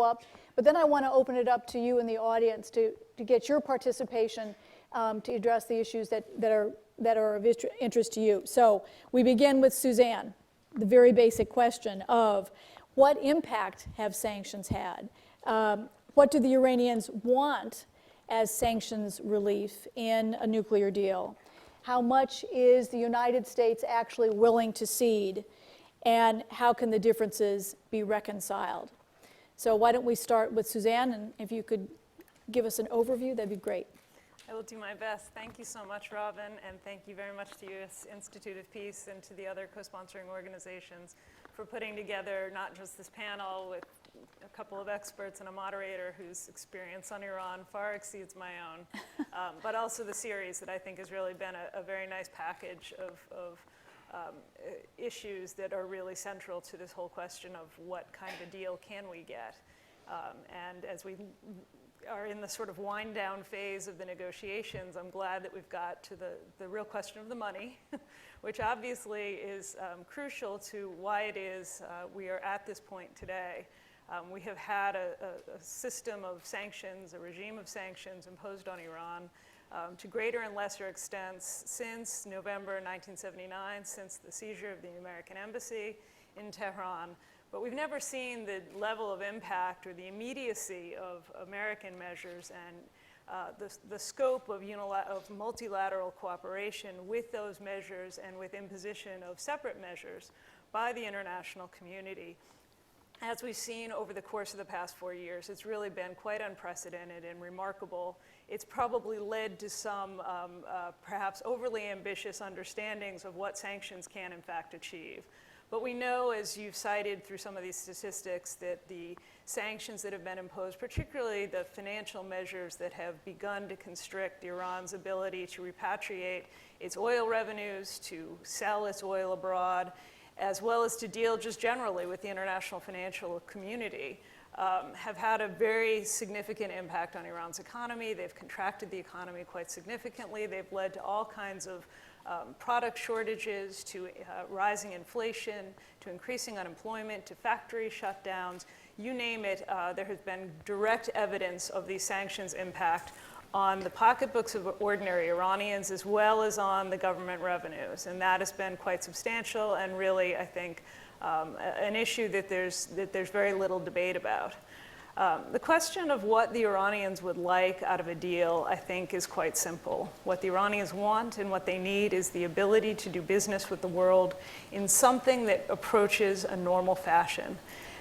up, but then I want to open it up to you in the audience to get your participation to address the issues that are of interest to you. So we begin with Suzanne, the very basic question of what impact have sanctions had? What do the Iranians want as sanctions relief in a nuclear deal? How much is the United States actually willing to cede? And how can the differences be reconciled? So why don't we start with Suzanne, and if you could give us an overview, that'd be great. I will do my best. Thank you so much, Robin, and thank you very much to U.S. Institute of Peace and to the other co-sponsoring organizations for putting together not just this panel with a couple of experts and a moderator whose experience on Iran far exceeds my own, but also the series that I think has really been a very nice package of issues that are really central to this whole question of what kind of deal can we get. And as we are in the sort of wind down phase of the negotiations, I'm glad that we've got to the real question of the money, which obviously is crucial to why it is we are at this point today. We have had a system of sanctions, a regime of sanctions imposed on Iran to greater and lesser extents since November 1979, since the seizure of the American embassy in Tehran. But we've never seen the level of impact or the immediacy of American measures and the scope of multilateral cooperation with those measures and with imposition of separate measures by the international community. As we've seen over the course of the past 4 years, it's really been quite unprecedented and remarkable. It's probably led to some perhaps overly ambitious understandings of what sanctions can in fact achieve. But we know, as you've cited through some of these statistics, that the sanctions that have been imposed, particularly the financial measures that have begun to constrict Iran's ability to repatriate its oil revenues, to sell its oil abroad, as well as to deal just generally with the international financial community, have had a very significant impact on Iran's economy. They've contracted the economy quite significantly. They've led to all kinds of product shortages, to rising inflation, to increasing unemployment, to factory shutdowns. You name it, there has been direct evidence of these sanctions' impact on the pocketbooks of ordinary Iranians as well as on the government revenues. And that has been quite substantial and really, I think, an issue that there's very little debate about. The question of what the Iranians would like out of a deal, I think, is quite simple. What the Iranians want and what they need is the ability to do business with the world in something that approaches a normal fashion.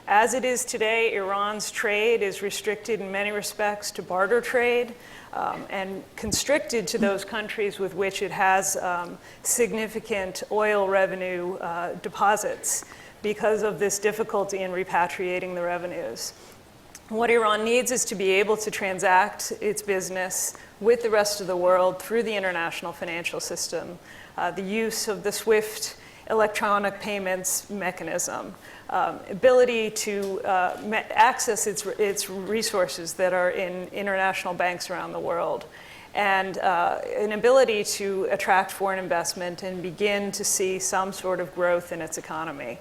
As it is today, Iran's trade is restricted in many respects to barter trade and constricted to those countries with which it has significant oil revenue deposits because of this difficulty in repatriating the revenues. What Iran needs is to be able to transact its business with the rest of the world through the international financial system, the use of the SWIFT electronic payments mechanism, ability to access its resources that are in international banks around the world, and an ability to attract foreign investment and begin to see some sort of growth in its economy.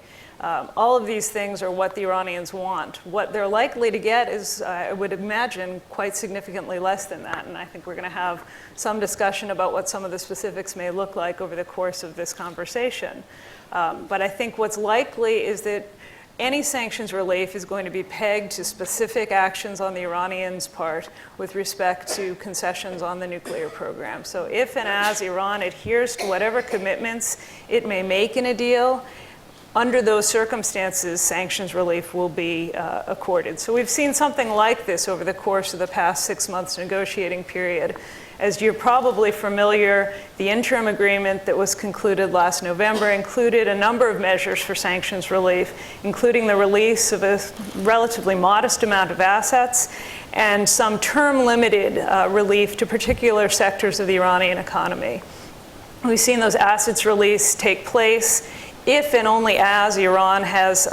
All of these things are what the Iranians want. What they're likely to get is, I would imagine, quite significantly less than that. And I think we're going to have some discussion about what some of the specifics may look like over the course of this conversation. But I think what's likely is that any sanctions relief is going to be pegged to specific actions on the Iranians' part with respect to concessions on the nuclear program. So if and as Iran adheres to whatever commitments it may make in a deal, under those circumstances, sanctions relief will be accorded. So we've seen something like this over the course of the past 6 months negotiating period. As you're probably familiar, the interim agreement that was concluded last November included a number of measures for sanctions relief, including the release of a relatively modest amount of assets and some term-limited relief to particular sectors of the Iranian economy. We've seen those assets release take place if and only as Iran has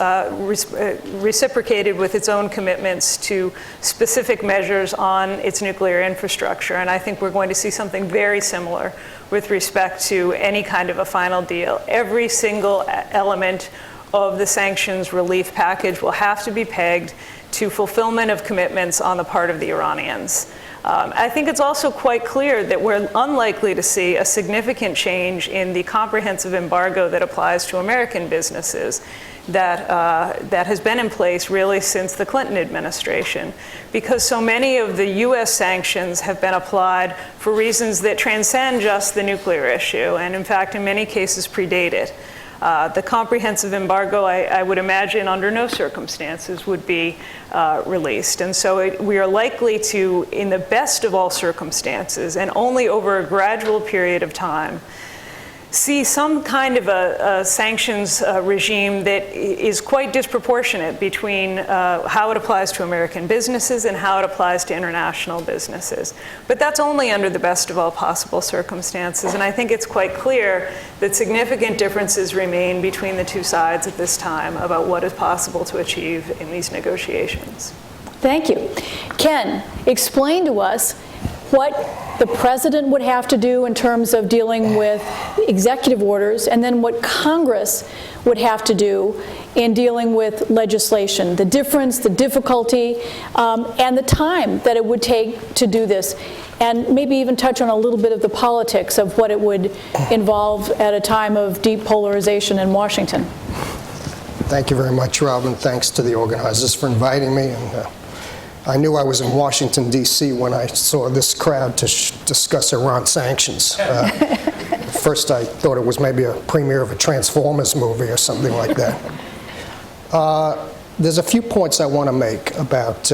reciprocated with its own commitments to specific measures on its nuclear infrastructure. And I think we're going to see something very similar with respect to any kind of a final deal. Every single element of the sanctions relief package will have to be pegged to fulfillment of commitments on the part of the Iranians. I think it's also quite clear that we're unlikely to see a significant change in the comprehensive embargo that applies to American businesses that has been in place really since the Clinton administration, because so many of the US sanctions have been applied for reasons that transcend just the nuclear issue, and in fact, in many cases predate it. The comprehensive embargo, I would imagine, under no circumstances would be released. And so we are likely to, in the best of all circumstances, and only over a gradual period of time, see some kind of a sanctions regime that is quite disproportionate between how it applies to American businesses and how it applies to international businesses. But that's only under the best of all possible circumstances, and I think it's quite clear that significant differences remain between the two sides at this time about what is possible to achieve in these negotiations. Thank you. Ken, explain to us what the president would have to do in terms of dealing with executive orders, and then what Congress would have to do in dealing with legislation, the difference, the difficulty, and the time that it would take to do this, and maybe even touch on a little bit of the politics of what it would involve at a time of deep polarization in Washington. Thank you very much, Robin. Thanks to the organizers for inviting me. And I knew I was in Washington, D.C. when I saw this crowd to discuss Iran sanctions. First, I thought it was maybe a premiere of a Transformers movie or something like that. There's a few points I want to make about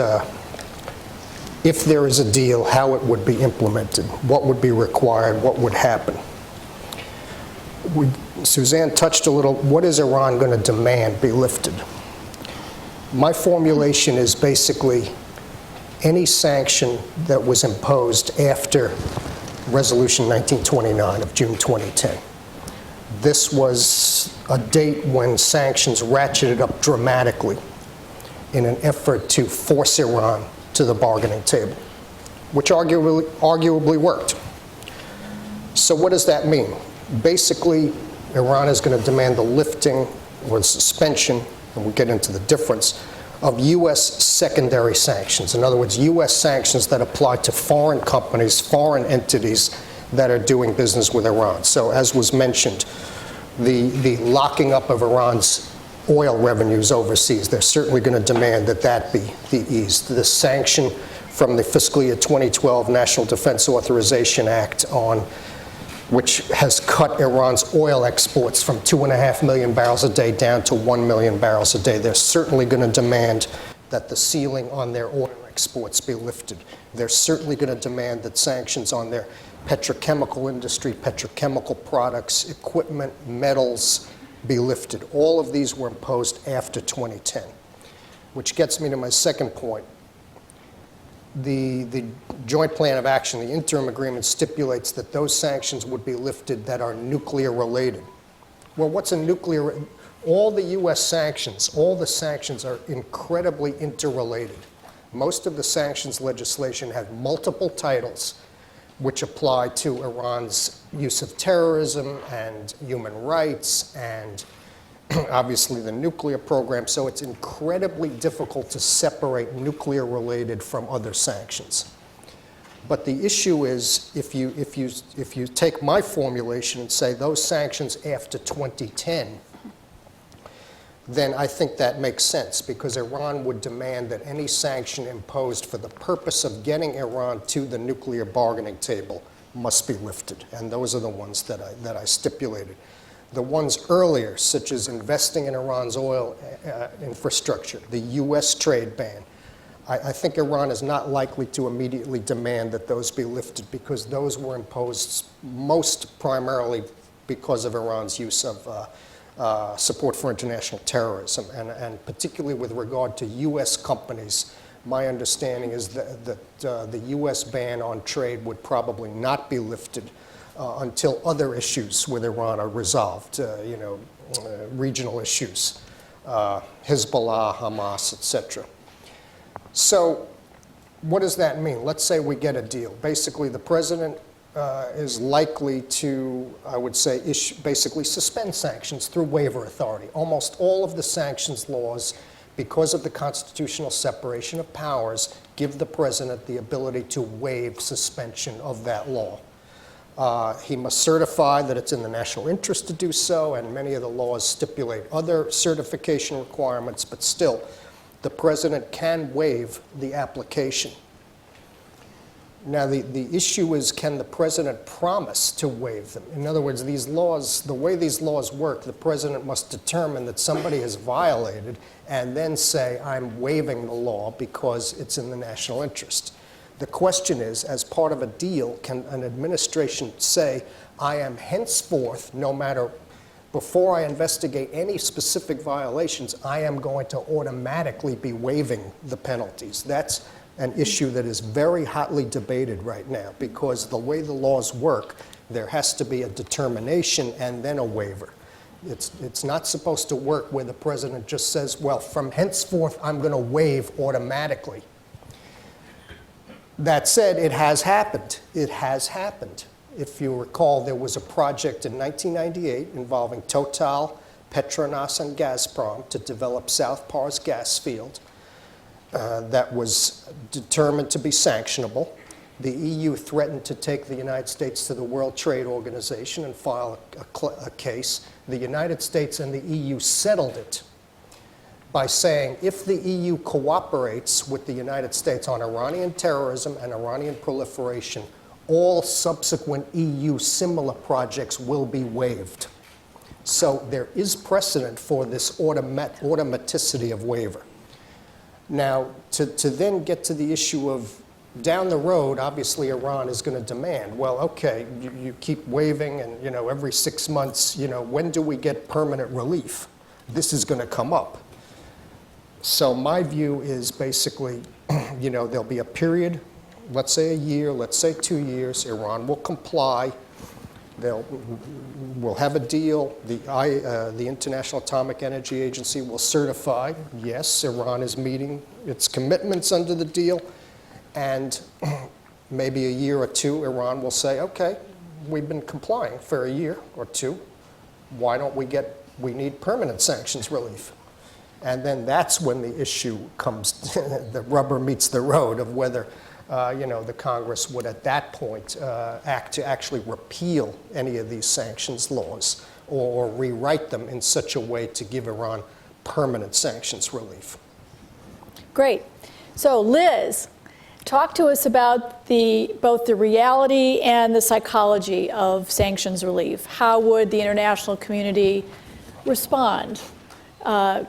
if there is a deal, how it would be implemented, what would be required, what would happen. Suzanne touched a little, what is Iran going to demand be lifted? My formulation is basically any sanction that was imposed after Resolution 1929 of June 2010. This was a date when sanctions ratcheted up dramatically in an effort to force Iran to the bargaining table, which arguably worked. So what does that mean? Basically, Iran is going to demand the lifting or the suspension, and we'll get into the difference, of U.S. secondary sanctions. In other words, U.S. sanctions that apply to foreign companies, foreign entities that are doing business with Iran. So as was mentioned, the locking up of Iran's oil revenues overseas, they're certainly going to demand that that be eased. The sanction from the fiscal year 2012 National Defense Authorization Act which has cut Iran's oil exports from 2.5 million barrels a day down to 1 million barrels a day. They're certainly going to demand that the ceiling on their oil exports be lifted. They're certainly going to demand that sanctions on their petrochemical industry, petrochemical products, equipment, metals be lifted. All of these were imposed after 2010, which gets me to my second point. The Joint Plan of Action, the interim agreement, stipulates that those sanctions would be lifted that are nuclear related. Well, what's a nuclear? All the U.S. sanctions, all the sanctions are incredibly interrelated. Most of the sanctions legislation have multiple titles which apply to Iran's use of terrorism and human rights and obviously the nuclear program, so it's incredibly difficult to separate nuclear-related from other sanctions. But the issue is, if you take my formulation and say those sanctions after 2010, then I think that makes sense, because Iran would demand that any sanction imposed for the purpose of getting Iran to the nuclear bargaining table must be lifted, and those are the ones that I stipulated. The ones earlier, such as investing in Iran's oil infrastructure, the U.S. trade ban, I think Iran is not likely to immediately demand that those be lifted, because those were imposed most primarily because of Iran's use of support for international terrorism, and particularly with regard to U.S. companies. My understanding is that the U.S. ban on trade would probably not be lifted until other issues with Iran are resolved, regional issues, Hezbollah, Hamas, etc. So what does that mean? Let's say we get a deal. Basically, the president is likely to, I would say, basically suspend sanctions through waiver authority. Almost all of the sanctions laws because of the constitutional separation of powers, give the president the ability to waive suspension of that law. He must certify that it's in the national interest to do so, and many of the laws stipulate other certification requirements, but still, the president can waive the application. Now, the issue is, can the president promise to waive them? In other words, these laws, the way these laws work, the president must determine that somebody has violated and then say, I'm waiving the law because it's in the national interest. The question is, as part of a deal, can an administration say, I am henceforth, no matter, before I investigate any specific violations, I am going to automatically be waiving the penalties? That's an issue that is very hotly debated right now, because the way the laws work, there has to be a determination and then a waiver. It's not supposed to work where the president just says, well, from henceforth, I'm going to waive automatically. That said, it has happened. It has happened. If you recall, there was a project in 1998 involving Total, Petronas, and Gazprom to develop South Pars gas field. That was determined to be sanctionable. The EU threatened to take the United States to the World Trade Organization and file a case. The United States and the EU settled it by saying, if the EU cooperates with the United States on Iranian terrorism and Iranian proliferation, all subsequent EU similar projects will be waived. So there is precedent for this automaticity of waiver. Now, to then get to the issue of down the road, obviously Iran is going to demand, well, okay, you keep waiving, and every 6 months, when do we get permanent relief? This is going to come up. So my view is basically, there'll be a period, let's say a year, let's say 2 years, Iran will comply. We'll have a deal. The International Atomic Energy Agency will certify, yes, Iran is meeting its commitments under the deal. And maybe a year or two, Iran will say, okay, we've been complying for a year or two. Why don't we need permanent sanctions relief? And then that's when the issue comes, the rubber meets the road of whether the Congress would at that point act to actually repeal any of these sanctions laws or rewrite them in such a way to give Iran permanent sanctions relief. Great. So Liz, talk to us about both the reality and the psychology of sanctions relief. How would the international community respond to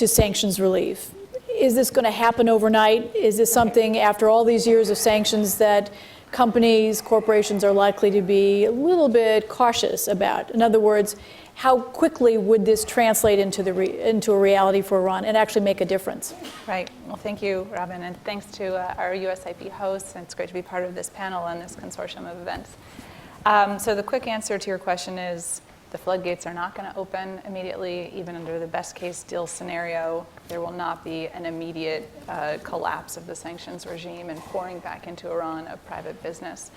sanctions relief? Is this going to happen overnight? Is this something, after all these years of sanctions, that companies, corporations are likely to be a little bit cautious about? In other words, how quickly would this translate into a reality for Iran and actually make a difference? Right. Well, thank you, Robin, and thanks to our USIP hosts. It's great to be part of this panel and this consortium of events. So the quick answer to your question is, the floodgates are not going to open immediately. Even under the best case deal scenario, there will not be an immediate collapse of the sanctions regime and pouring back into Iran of private business.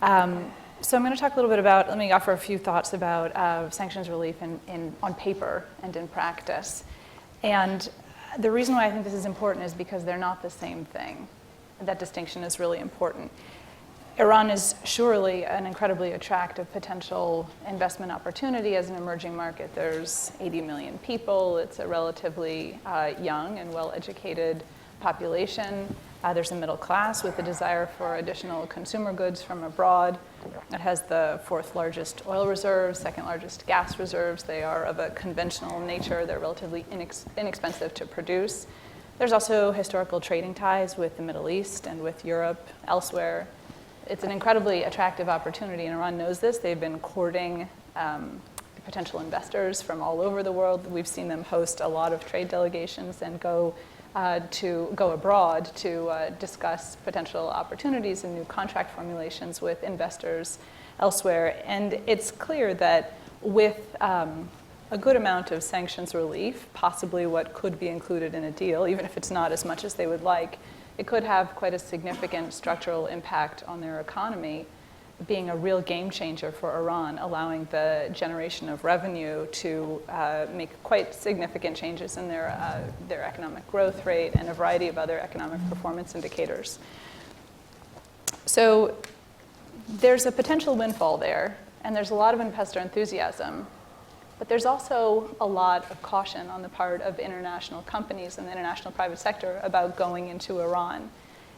So I'm going to talk a little bit about, let me offer a few thoughts about sanctions relief on paper and in practice. And the reason why I think this is important is because they're not the same thing. That distinction is really important. Iran is surely an incredibly attractive potential investment opportunity as an emerging market. There's 80 million people. It's a relatively young and well-educated population. There's a middle class with a desire for additional consumer goods from abroad. It has the 4th largest oil reserves, 2nd largest gas reserves. They are of a conventional nature. They're relatively inexpensive to produce. There's also historical trading ties with the Middle East and with Europe, elsewhere. It's an incredibly attractive opportunity, and Iran knows this. They've been courting potential investors from all over the world. We've seen them host a lot of trade delegations and go abroad to discuss potential opportunities and new contract formulations with investors elsewhere. And it's clear that with a good amount of sanctions relief, possibly what could be included in a deal, even if it's not as much as they would like, it could have quite a significant structural impact on their economy. being a real game changer for Iran, allowing the generation of revenue to make quite significant changes in their economic growth rate and a variety of other economic performance indicators. So there's a potential windfall there, and there's a lot of investor enthusiasm. But there's also a lot of caution on the part of international companies and the international private sector about going into Iran.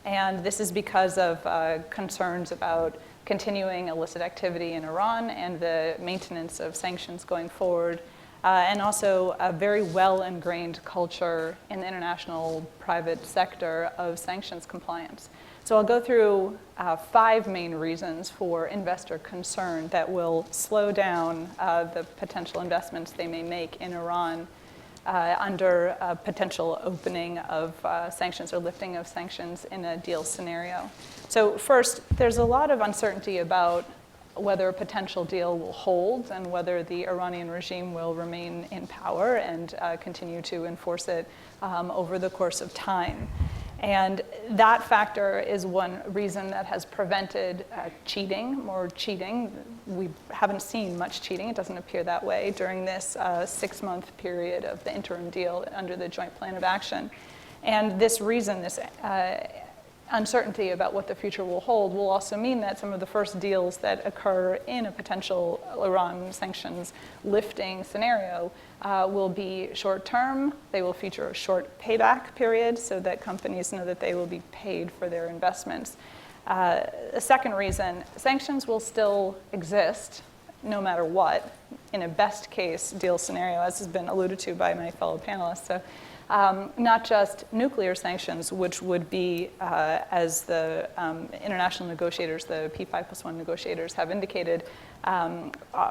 And this is because of concerns about continuing illicit activity in Iran and the maintenance of sanctions going forward, and also a very well-ingrained culture in the international private sector of sanctions compliance. So I'll go through 5 main reasons for investor concern that will slow down the potential investments they may make in Iran under a potential opening of sanctions or lifting of sanctions in a deal scenario. So first, there's a lot of uncertainty about whether a potential deal will hold and whether the Iranian regime will remain in power and continue to enforce it over the course of time. And that factor is one reason that has prevented more cheating. We haven't seen much cheating, it doesn't appear that way, during this 6-month period of the interim deal under the Joint Plan of Action. And this reason, this uncertainty about what the future will hold, will also mean that some of the first deals that occur in a potential Iran sanctions lifting scenario will be short-term. They will feature a short payback period so that companies know that they will be paid for their investments. The second reason, sanctions will still exist no matter what in a best-case deal scenario, as has been alluded to by my fellow panelists. So, not just nuclear sanctions, which would be, as the international negotiators, the P5+1 negotiators have indicated,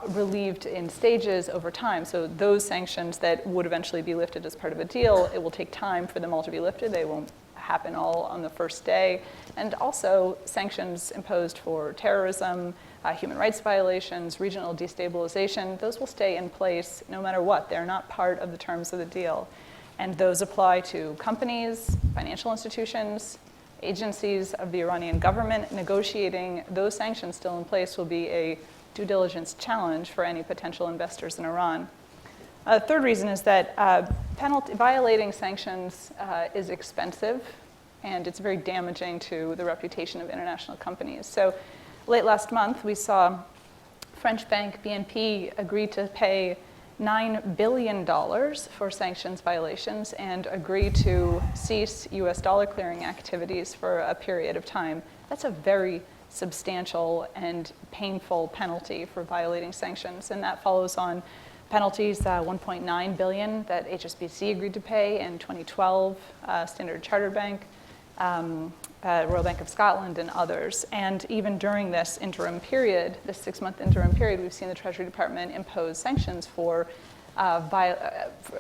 relieved in stages over time. So those sanctions that would eventually be lifted as part of a deal, it will take time for them all to be lifted. They won't happen all on the first day. And also sanctions imposed for terrorism, human rights violations, regional destabilization, those will stay in place no matter what. They're not part of the terms of the deal. And those apply to companies, financial institutions, agencies of the Iranian government. Negotiating those sanctions still in place will be a due diligence challenge for any potential investors in Iran. A third reason is that violating sanctions is expensive, and it's very damaging to the reputation of international companies. So late last month, we saw French bank BNP agree to pay $9 billion for sanctions violations and agree to cease US dollar clearing activities for a period of time. That's a very substantial and painful penalty for violating sanctions, and that follows on penalties, $1.9 billion that HSBC agreed to pay in 2012, Standard Chartered Bank, Royal Bank of Scotland, and others. And even during this interim period, this 6-month interim period, we've seen the Treasury Department impose sanctions for,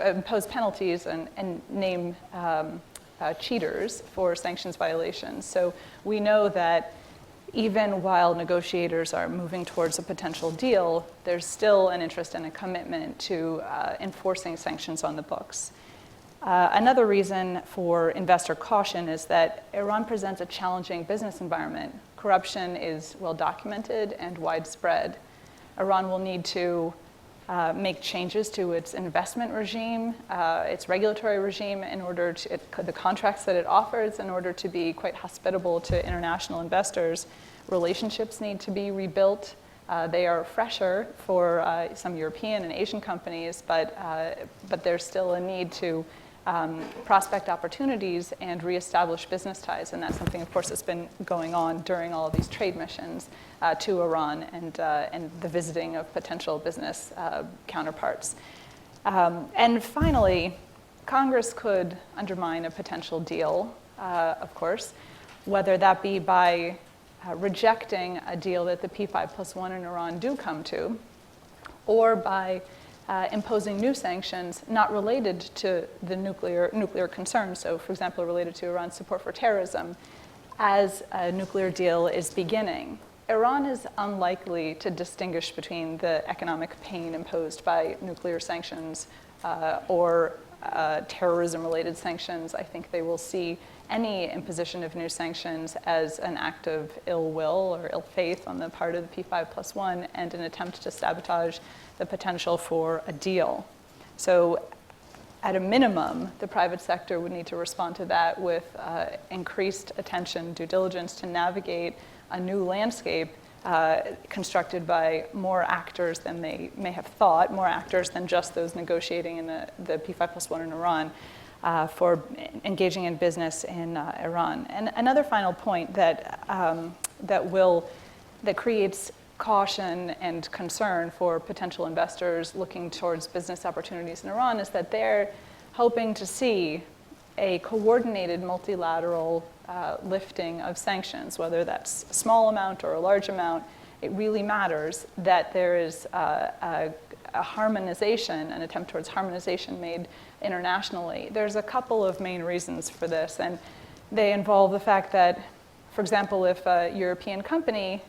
impose penalties and name cheaters for sanctions violations. So we know that even while negotiators are moving towards a potential deal, there's still an interest and a commitment to enforcing sanctions on the books. Another reason for investor caution is that Iran presents a challenging business environment. Corruption is well documented and widespread. Iran will need to make changes to its investment regime, its regulatory regime, in order to, the contracts that it offers, in order to be quite hospitable to international investors. Relationships need to be rebuilt. They are fresher for some European and Asian companies, but there's still a need to prospect opportunities and reestablish business ties. And that's something, of course, that's been going on during all of these trade missions to Iran and the visiting of potential business counterparts. And finally, Congress could undermine a potential deal, of course, whether that be by rejecting a deal that the P5+1 in Iran do come to, or by imposing new sanctions not related to the nuclear concerns, so for example related to Iran's support for terrorism, as a nuclear deal is beginning. Iran is unlikely to distinguish between the economic pain imposed by nuclear sanctions or terrorism-related sanctions. I think they will see any imposition of new sanctions as an act of ill will or ill faith on the part of the P5+1 and an attempt to sabotage the potential for a deal. So at a minimum, the private sector would need to respond to that with increased attention, due diligence to navigate a new landscape constructed by more actors than they may have thought, more actors than just those negotiating in the P5+1 in Iran, for engaging in business in Iran. And another final point that creates caution and concern for potential investors looking towards business opportunities in Iran is that they're hoping to see a coordinated multilateral lifting of sanctions, whether that's a small amount or a large amount. It really matters that there is a harmonization, an attempt towards harmonization made internationally. There's a couple of main reasons for this, and they involve the fact that, for example, if a European company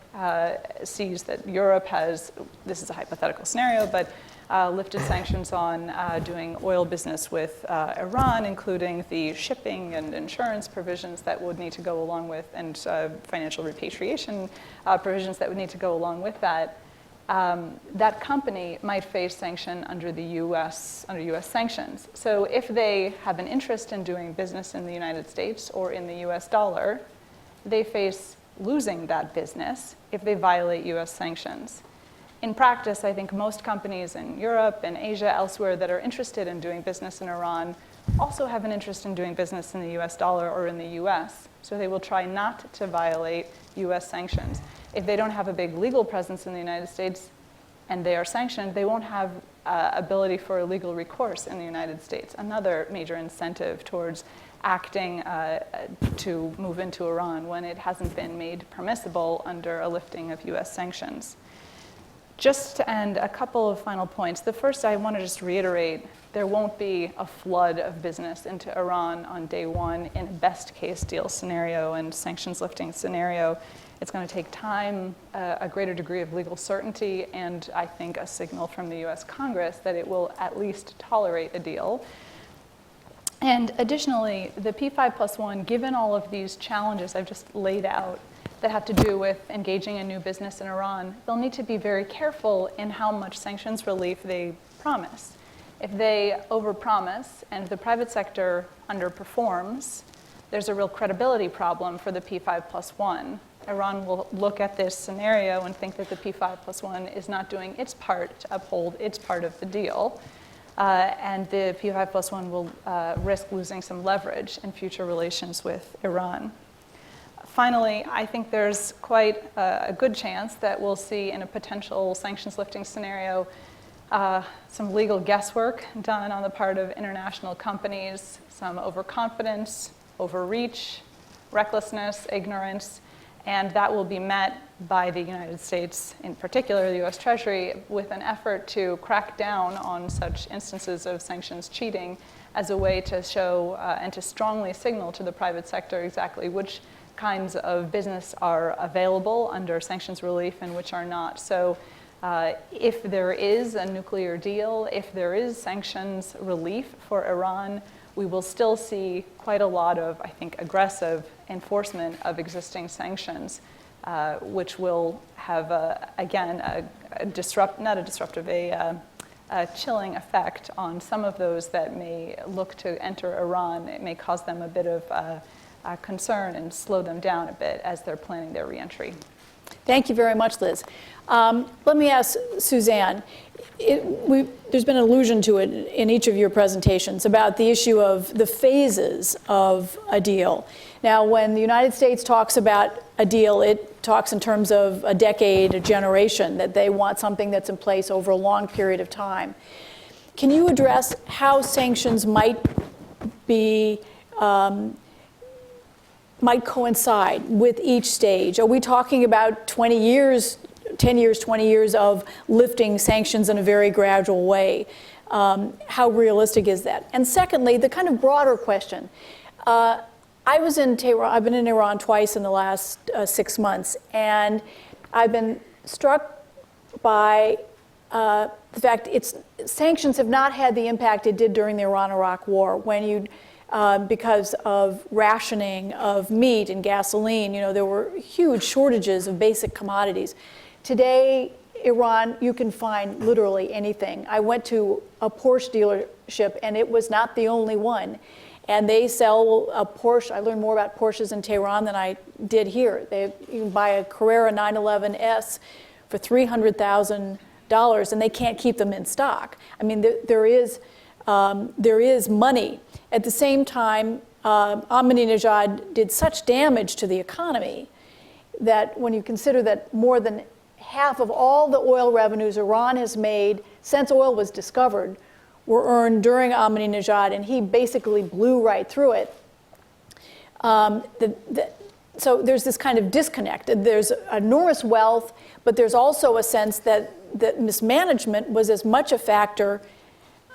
sees that Europe has, this is a hypothetical scenario, but lifted sanctions on doing oil business with Iran, including the shipping and insurance provisions that would need to go along with, and financial repatriation provisions that would need to go along with that, that company might face sanction under the U.S. sanctions. So if they have an interest in doing business in the United States or in the U.S. dollar, they face losing that business if they violate U.S. sanctions. In practice, I think most companies in Europe and Asia, elsewhere, that are interested in doing business in Iran also have an interest in doing business in the US dollar or in the US. So they will try not to violate US sanctions. If they don't have a big legal presence in the United States and they are sanctioned, they won't have ability for legal recourse in the United States. Another major incentive towards acting to move into Iran when it hasn't been made permissible under a lifting of US sanctions. Just to end, a couple of final points. The first, I want to just reiterate, there won't be a flood of business into Iran on day one in a best case deal scenario and sanctions lifting scenario. It's going to take time, a greater degree of legal certainty, and I think a signal from the US Congress that it will at least tolerate a deal. And additionally, the P5+1, given all of these challenges I've just laid out, that have to do with engaging in new business in Iran, they'll need to be very careful in how much sanctions relief they promise. If they overpromise and the private sector underperforms, there's a real credibility problem for the P5+1. Iran will look at this scenario and think that the P5+1 is not doing its part to uphold its part of the deal. And the P5+1 will risk losing some leverage in future relations with Iran. Finally, I think there's quite a good chance that we'll see in a potential sanctions lifting scenario some legal guesswork done on the part of international companies, some overconfidence, overreach, recklessness, ignorance, and that will be met by the United States, in particular the US Treasury, with an effort to crack down on such instances of sanctions cheating as a way to show and to strongly signal to the private sector exactly which kinds of business are available under sanctions relief and which are not. So if there is a nuclear deal, if there is sanctions relief for Iran, we will still see quite a lot of, I think, aggressive enforcement of existing sanctions, which will have, again, a chilling effect on some of those that may look to enter Iran. It may cause them a bit of concern and slow them down a bit as they're planning their reentry. Thank you very much, Liz. Let me ask Suzanne. There's been an allusion to it in each of your presentations about the issue of the phases of a deal. Now, when the United States talks about a deal, it talks in terms of a decade, a generation, that they want something that's in place over a long period of time. Can you address how sanctions might be might coincide with each stage? Are we talking about 20 years, 10 years, 20 years of lifting sanctions in a very gradual way? How realistic is that? And secondly, the kind of broader question. I was in Tehran, I've been in Iran twice in the last 6 months, and I've been struck by the fact sanctions have not had the impact it did during the Iran-Iraq War, when because of rationing of meat and gasoline, there were huge shortages of basic commodities. Today, Iran, you can find literally anything. I went to a Porsche dealership, and it was not the only one. And they sell a Porsche. I learned more about Porsches in Tehran than I did here. You can buy a Carrera 911S for $300,000, and they can't keep them in stock. I mean, there is money. At the same time, Ahmadinejad did such damage to the economy that when you consider that more than half of all the oil revenues Iran has made since oil was discovered were earned during Ahmadinejad, and he basically blew right through it. So there's this kind of disconnect. There's enormous wealth, but there's also a sense that mismanagement was as much a factor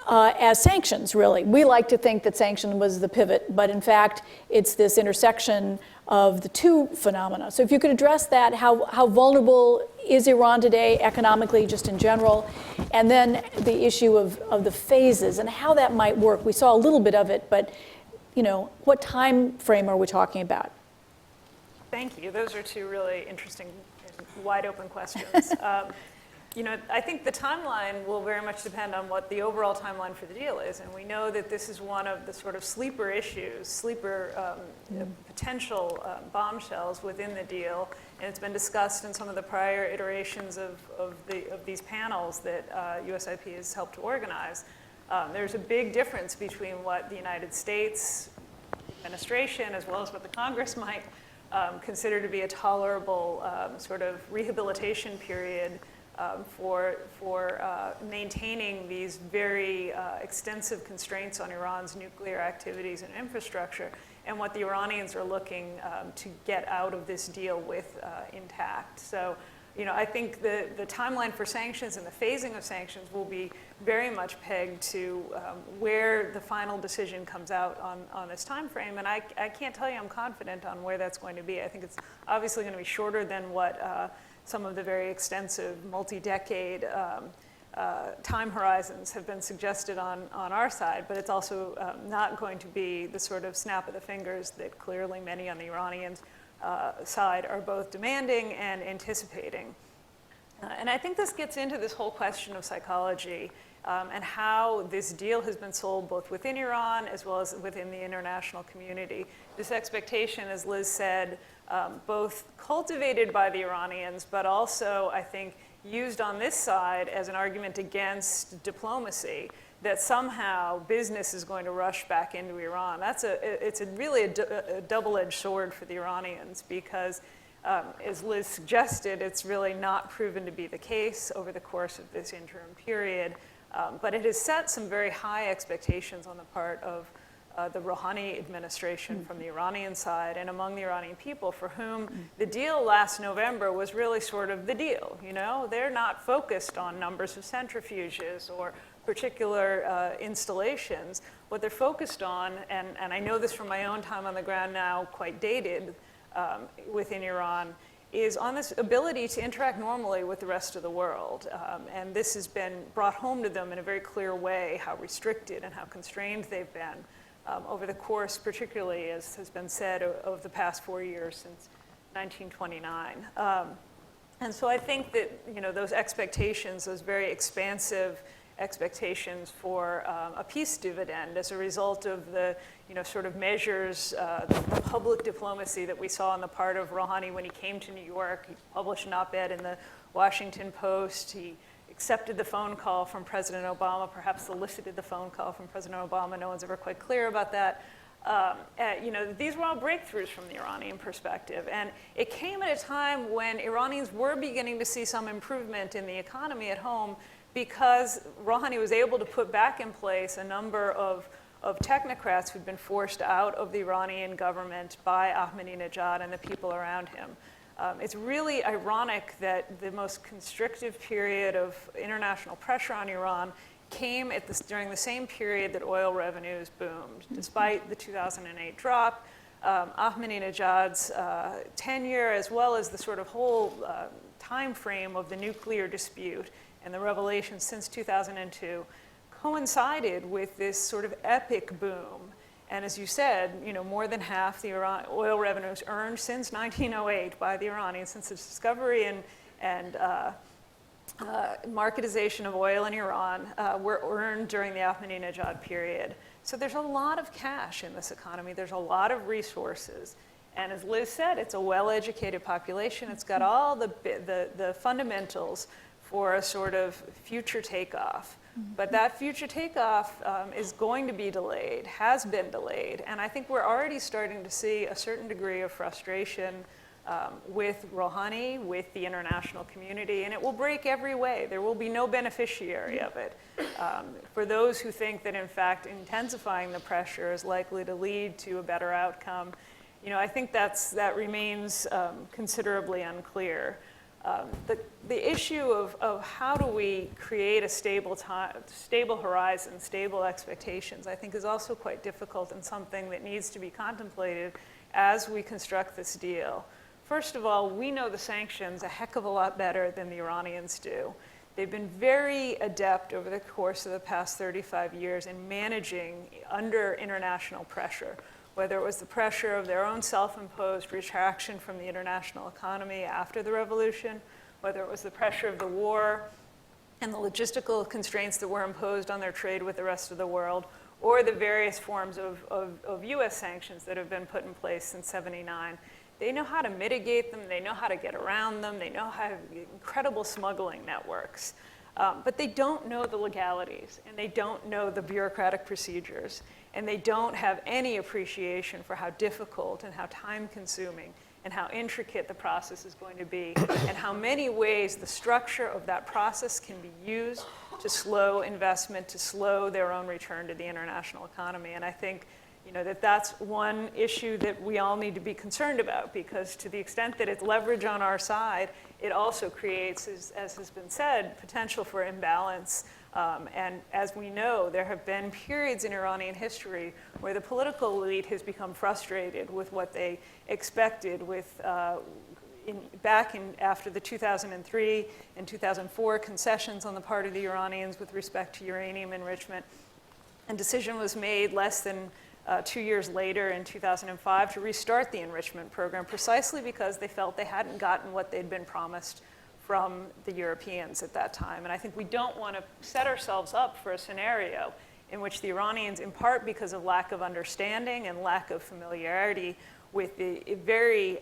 as sanctions, really. We like to think that sanction was the pivot, but in fact, it's this intersection of the two phenomena. So if you could address that, how vulnerable is Iran today economically, just in general, and then the issue of the phases and how that might work. We saw a little bit of it, but what time frame are we talking about? Thank you. Those are two really interesting, wide open questions. I think the timeline will very much depend on what the overall timeline for the deal is. And we know that this is one of the sort of sleeper issues, potential bombshells within the deal. And it's been discussed in some of the prior iterations of these panels that USIP has helped to organize. There's a big difference between what the United States administration, as well as what the Congress might consider to be a tolerable sort of rehabilitation period for maintaining these very extensive constraints on Iran's nuclear activities and infrastructure, and what the Iranians are looking to get out of this deal with intact. So, I think the timeline for sanctions and the phasing of sanctions will be very much pegged to where the final decision comes out on this time frame. And I can't tell you I'm confident on where that's going to be. I think it's obviously going to be shorter than what some of the very extensive multi-decade time horizons have been suggested on our side, but it's also not going to be the sort of snap of the fingers that clearly many on the Iranian side are both demanding and anticipating. And I think this gets into this whole question of psychology and how this deal has been sold both within Iran as well as within the international community. This expectation, as Liz said, both cultivated by the Iranians, but also, I think, used on this side as an argument against diplomacy, that somehow business is going to rush back into Iran. It's really a double-edged sword for the Iranians because, as Liz suggested, it's really not proven to be the case over the course of this interim period. But it has set some very high expectations on the part of the Rouhani administration from the Iranian side and among the Iranian people, for whom the deal last November was really sort of the deal. They're not focused on numbers of centrifuges or particular installations. What they're focused on, and I know this from my own time on the ground now, quite dated within Iran, is on this ability to interact normally with the rest of the world. And this has been brought home to them in a very clear way, how restricted and how constrained they've been over the course, particularly, as has been said, of the past 4 years since 1929. And so I think that those expectations, those very expansive expectations for a peace dividend as a result of the sort of measures, the public diplomacy that we saw on the part of Rouhani when he came to New York. He published an op-ed in the Washington Post. He accepted the phone call from President Obama, perhaps solicited the phone call from President Obama. No one's ever quite clear about that. These were all breakthroughs from the Iranian perspective. And it came at a time when Iranians were beginning to see some improvement in the economy at home, because Rouhani was able to put back in place a number of technocrats who'd been forced out of the Iranian government by Ahmadinejad and the people around him. It's really ironic that the most constrictive period of international pressure on Iran came during the same period that oil revenues boomed. Despite the 2008 drop, Ahmadinejad's tenure, as well as the sort of whole time frame of the nuclear dispute and the revelations since 2002 coincided with this sort of epic boom. And as you said, more than half the oil revenues earned since 1908 by the Iranians, since the discovery and marketization of oil in Iran were earned during the Ahmadinejad period. So there's a lot of cash in this economy. There's a lot of resources. And as Liz said, it's a well-educated population. It's got all the fundamentals for a sort of future takeoff. But that future takeoff is going to be delayed, has been delayed. And I think we're already starting to see a certain degree of frustration with Rouhani, with the international community, and it will break every way. There will be no beneficiary of it. For those who think that, in fact, intensifying the pressure is likely to lead to a better outcome, I think that remains considerably unclear. The issue of how do we create a stable horizon, stable expectations, I think is also quite difficult and something that needs to be contemplated as we construct this deal. First of all, we know the sanctions a heck of a lot better than the Iranians do. They've been very adept over the course of the past 35 years in managing under international pressure, whether it was the pressure of their own self-imposed retraction from the international economy after the revolution, whether it was the pressure of the war and the logistical constraints that were imposed on their trade with the rest of the world, or the various forms of US sanctions that have been put in place since '79. They know how to mitigate them, they know how to get around them, they know how to incredible smuggling networks. But they don't know the legalities, and they don't know the bureaucratic procedures, and they don't have any appreciation for how difficult and how time-consuming and how intricate the process is going to be, and how many ways the structure of that process can be used to slow investment, to slow their own return to the international economy. And I think that's one issue that we all need to be concerned about, because to the extent that it's leverage on our side, it also creates, as has been said, potential for imbalance. And as we know, there have been periods in Iranian history where the political elite has become frustrated with what they expected with after the 2003 and 2004 concessions on the part of the Iranians with respect to uranium enrichment. A decision was made less than 2 years later in 2005 to restart the enrichment program, precisely because they felt they hadn't gotten what they'd been promised from the Europeans at that time. And I think we don't want to set ourselves up for a scenario in which the Iranians, in part because of lack of understanding and lack of familiarity with the very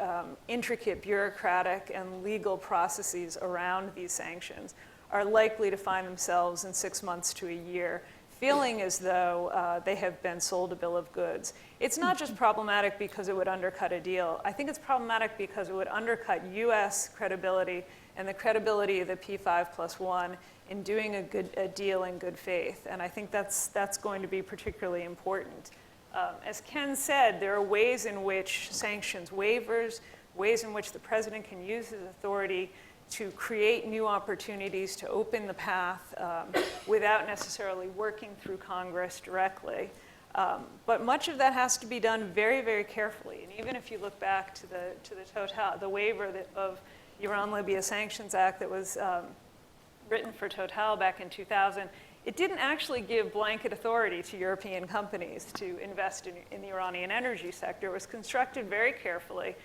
intricate bureaucratic and legal processes around these sanctions, are likely to find themselves in 6 months to a year feeling as though they have been sold a bill of goods. It's not just problematic because it would undercut a deal. I think it's problematic because it would undercut US credibility and the credibility of the P5+1 in doing a deal in good faith. And I think that's going to be particularly important. As Ken said, there are ways in which sanctions waivers, ways in which the president can use his authority to create new opportunities to open the path without necessarily working through Congress directly. But much of that has to be done very, very carefully. And even if you look back to the waiver of Iran-Libya Sanctions Act that was written for Total back in 2000, it didn't actually give blanket authority to European companies to invest in the Iranian energy sector. It was constructed very carefully.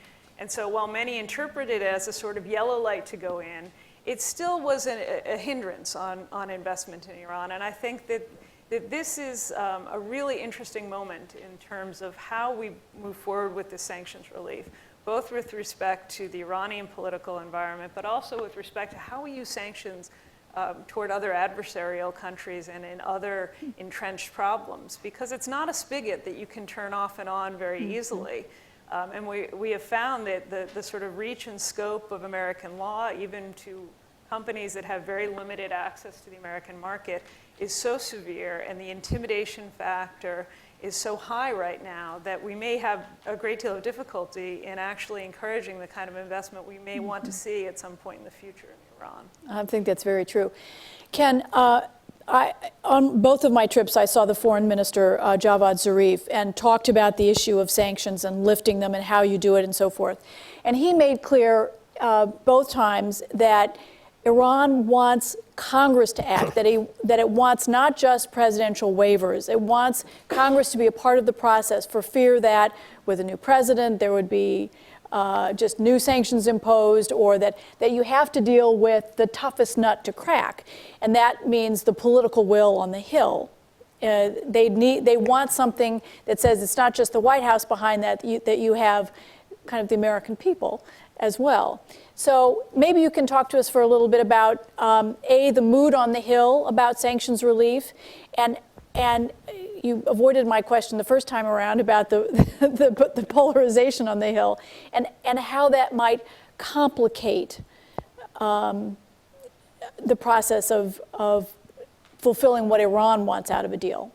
And so while many interpreted it as a sort of yellow light to go in, it still was a hindrance on investment in Iran. And I think that this is a really interesting moment in terms of how we move forward with this sanctions relief, both with respect to the Iranian political environment, but also with respect to how we use sanctions toward other adversarial countries and in other entrenched problems. Because it's not a spigot that you can turn off and on very easily. And we have found that the sort of reach and scope of American law, even to companies that have very limited access to the American market, is so severe, and the intimidation factor is so high right now that we may have a great deal of difficulty in actually encouraging the kind of investment we may want to see at some point in the future in Iran. I think that's very true. Ken, on both of my trips, I saw the foreign minister, Javad Zarif, and talked about the issue of sanctions and lifting them and how you do it and so forth. And he made clear both times that Iran wants Congress to act, that it wants not just presidential waivers, it wants Congress to be a part of the process for fear that with a new president there would be just new sanctions imposed, or that you have to deal with the toughest nut to crack. And that means the political will on the Hill. They want something that says it's not just the White House behind that you have kind of the American people as well. So maybe you can talk to us for a little bit about, the mood on the Hill about sanctions relief, and you avoided my question the first time around about the polarization on the Hill, and how that might complicate the process of fulfilling what Iran wants out of a deal.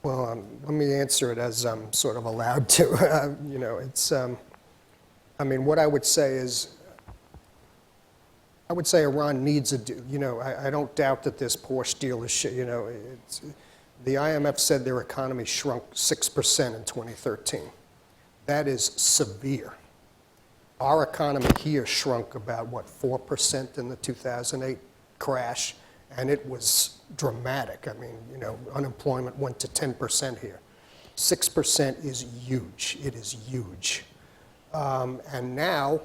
Well, let me answer it as I'm sort of allowed to. It's, I mean, what I would say is, I would say Iran needs a deal. I don't doubt that this Porsche deal is, the IMF said their economy shrunk 6% in 2013. That is severe. Our economy here shrunk about, 4% in the 2008 crash, and it was dramatic. I mean, unemployment went to 10% here. 6% is huge. It is huge. And now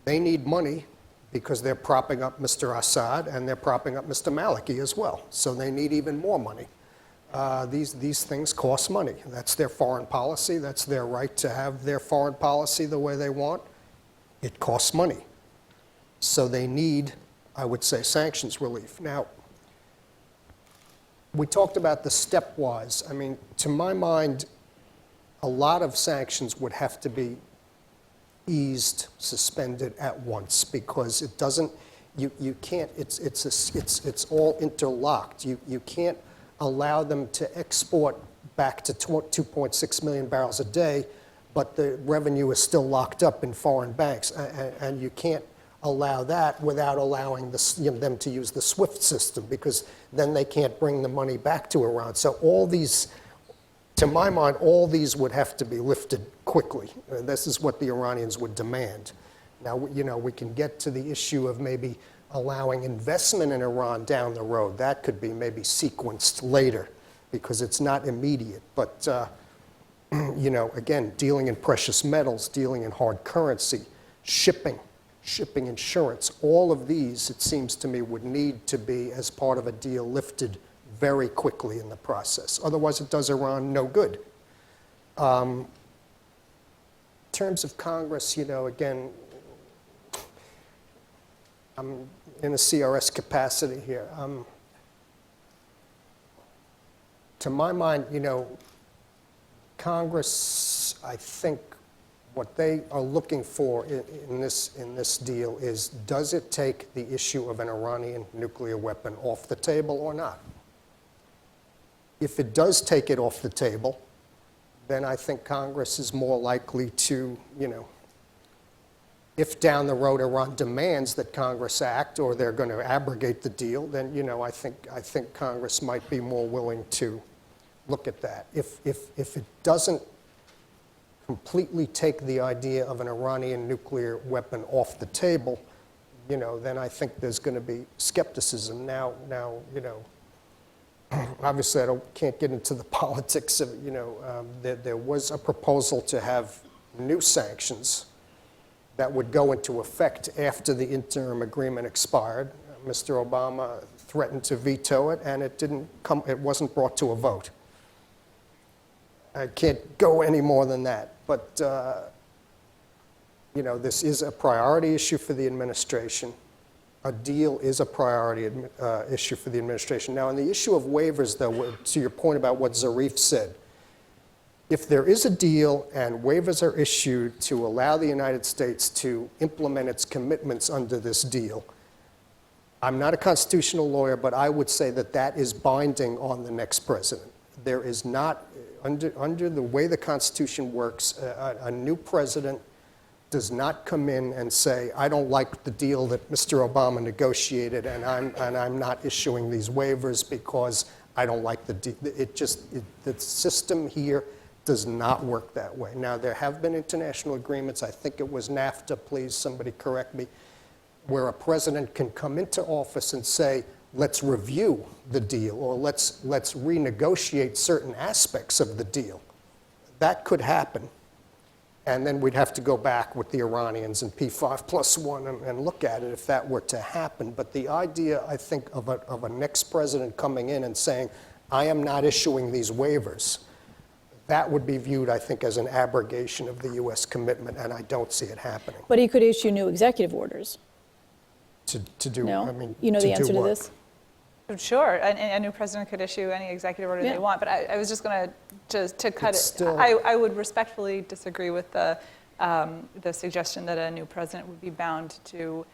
they need money because they're propping up Mr. Assad and they're propping up Mr. Maliki as well. So they need even more money. These things cost money. That's their foreign policy. That's their right to have their foreign policy the way they want. It costs money. So they need, I would say, sanctions relief. Now, we talked about the stepwise. I mean, to my mind, a lot of sanctions would have to be eased, suspended at once, because it doesn't, you can't, it's all interlocked. You can't allow them to export back to 2.6 million barrels a day, but the revenue is still locked up in foreign banks, and you can't allow that without allowing them to use the SWIFT system, because then they can't bring the money back to Iran. So all these, to my mind, all these would have to be lifted quickly. This is what the Iranians would demand. Now, we can get to the issue of maybe allowing investment in Iran down the road. That could be maybe sequenced later, because it's not immediate. But, again, dealing in precious metals, dealing in hard currency, shipping insurance, all of these, it seems to me, would need to be, as part of a deal, lifted very quickly in the process. Otherwise, it does Iran no good. In terms of Congress, again, I'm in a CRS capacity here. To my mind, Congress, I think, what they are looking for in this deal is, does it take the issue of an Iranian nuclear weapon off the table or not? If it does take it off the table, then I think Congress is more likely to, if down the road Iran demands that Congress act, or they're going to abrogate the deal, then I think Congress might be more willing to look at that. If it doesn't completely take the idea of an Iranian nuclear weapon off the table, then I think there's going to be skepticism. Now, obviously I can't get into the politics of, there was a proposal to have new sanctions that would go into effect after the interim agreement expired. Mr. Obama threatened to veto it, and it wasn't brought to a vote. I can't go any more than that. But, this is a priority issue for the administration. A deal is a priority issue for the administration. Now, on the issue of waivers, though, to your point about what Zarif said, if there is a deal and waivers are issued to allow the United States to implement its commitments under this deal, I'm not a constitutional lawyer, but I would say that that is binding on the next president. There is not, under the way the Constitution works, a new president does not come in and say, I don't like the deal that Mr. Obama negotiated, and I'm not issuing these waivers because I don't like the deal. The system here does not work that way. Now, there have been international agreements. I think it was NAFTA, please somebody correct me, where a president can come into office and say, let's review the deal, or let's renegotiate certain aspects of the deal. That could happen. And then we'd have to go back with the Iranians and P5+1 and look at it if that were to happen. But the idea, I think, of a next president coming in and saying, I am not issuing these waivers, that would be viewed, I think, as an abrogation of the U.S. commitment, and I don't see it happening. But he could issue new executive orders. To do, No? I mean, You know to the do answer to what? this? Sure, a new president could issue any executive order Yeah. they want, but I was just going to cut It's it. still- I would respectfully disagree with the suggestion that a new president would be bound to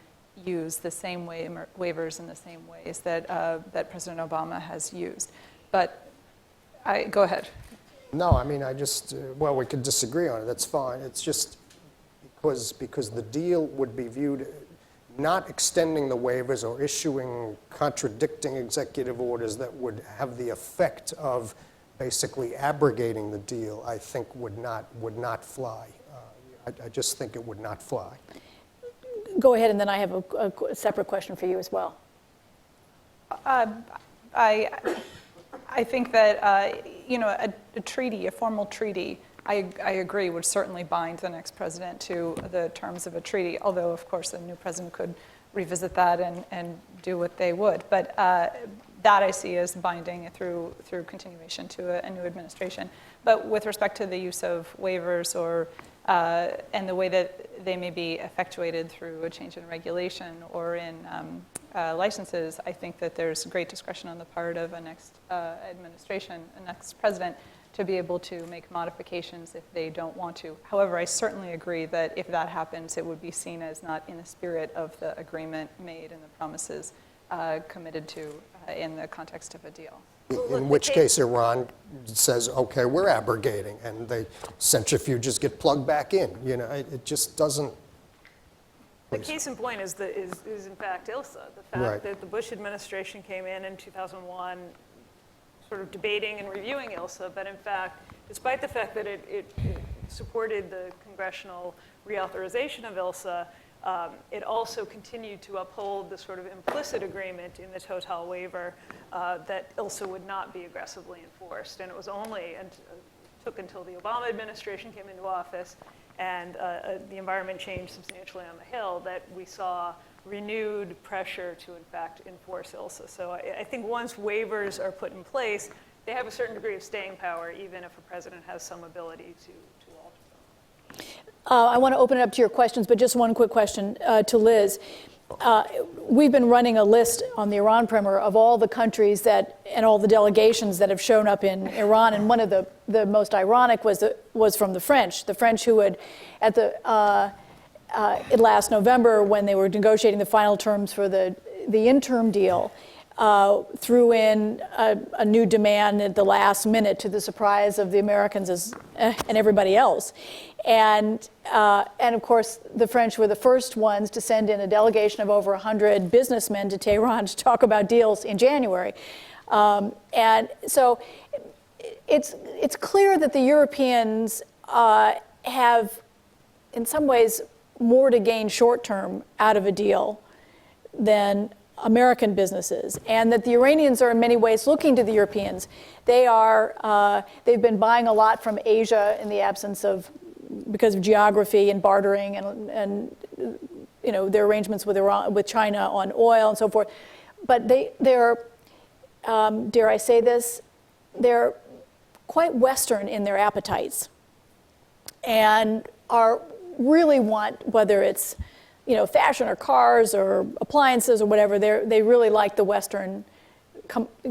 use the same waivers in the same ways that President Obama has used. But go ahead. No, I mean, I just, well, we could disagree on it, that's fine. It's just because the deal would be viewed, not extending the waivers or issuing contradicting executive orders that would have the effect of basically abrogating the deal, I think would not fly. I just think it would not fly. Go ahead, and then I have a separate question for you as well. I think that a treaty, a formal treaty, I agree, would certainly bind the next president to the terms of a treaty, although, of course, a new president could revisit that and do what they would. But that I see as binding through continuation to a new administration. But with respect to the use of waivers and the way that they may be effectuated through a change in regulation or in licenses, I think that there's great discretion on the part of a next administration, a next president, to be able to make modifications if they don't want to. However, I certainly agree that if that happens, it would be seen as not in the spirit of the agreement made and the promises committed to in the context of a deal. In which case Iran says, okay, we're abrogating, and the centrifuges get plugged back in. You know, it just doesn't. The case in point is in fact ILSA. The fact that the Bush administration came in 2001 sort of debating and reviewing ILSA, but in fact, despite the fact that it supported the congressional reauthorization of ILSA, it also continued to uphold the sort of implicit agreement in the Total waiver that ILSA would not be aggressively enforced. And it was only, and took until the Obama administration came into office and the environment changed substantially on the Hill that we saw renewed pressure to, in fact, enforce ILSA. So I think once waivers are put in place, they have a certain degree of staying power, even if a president has some ability to alter them. I want to open it up to your questions, but just one quick question to Liz. We've been running a list on the Iran primer of all the countries and all the delegations that have shown up in Iran, and one of the most ironic was from the French. The French who had, at the last November, when they were negotiating the final terms for the interim deal, threw in a new demand at the last minute to the surprise of the Americans and everybody else. And of course, the French were the first ones to send in a delegation of over 100 businessmen to Tehran to talk about deals in January. And so it's clear that the Europeans have, in some ways, more to gain short-term out of a deal than American businesses, and that the Iranians are in many ways looking to the Europeans. They've been buying a lot from Asia in the absence of, because of geography and bartering and you know, their arrangements with Iran, with China on oil and so forth. But they're dare I say this, they're quite Western in their appetites, and really want, whether it's, you know, fashion or cars or appliances or whatever, they really like the Western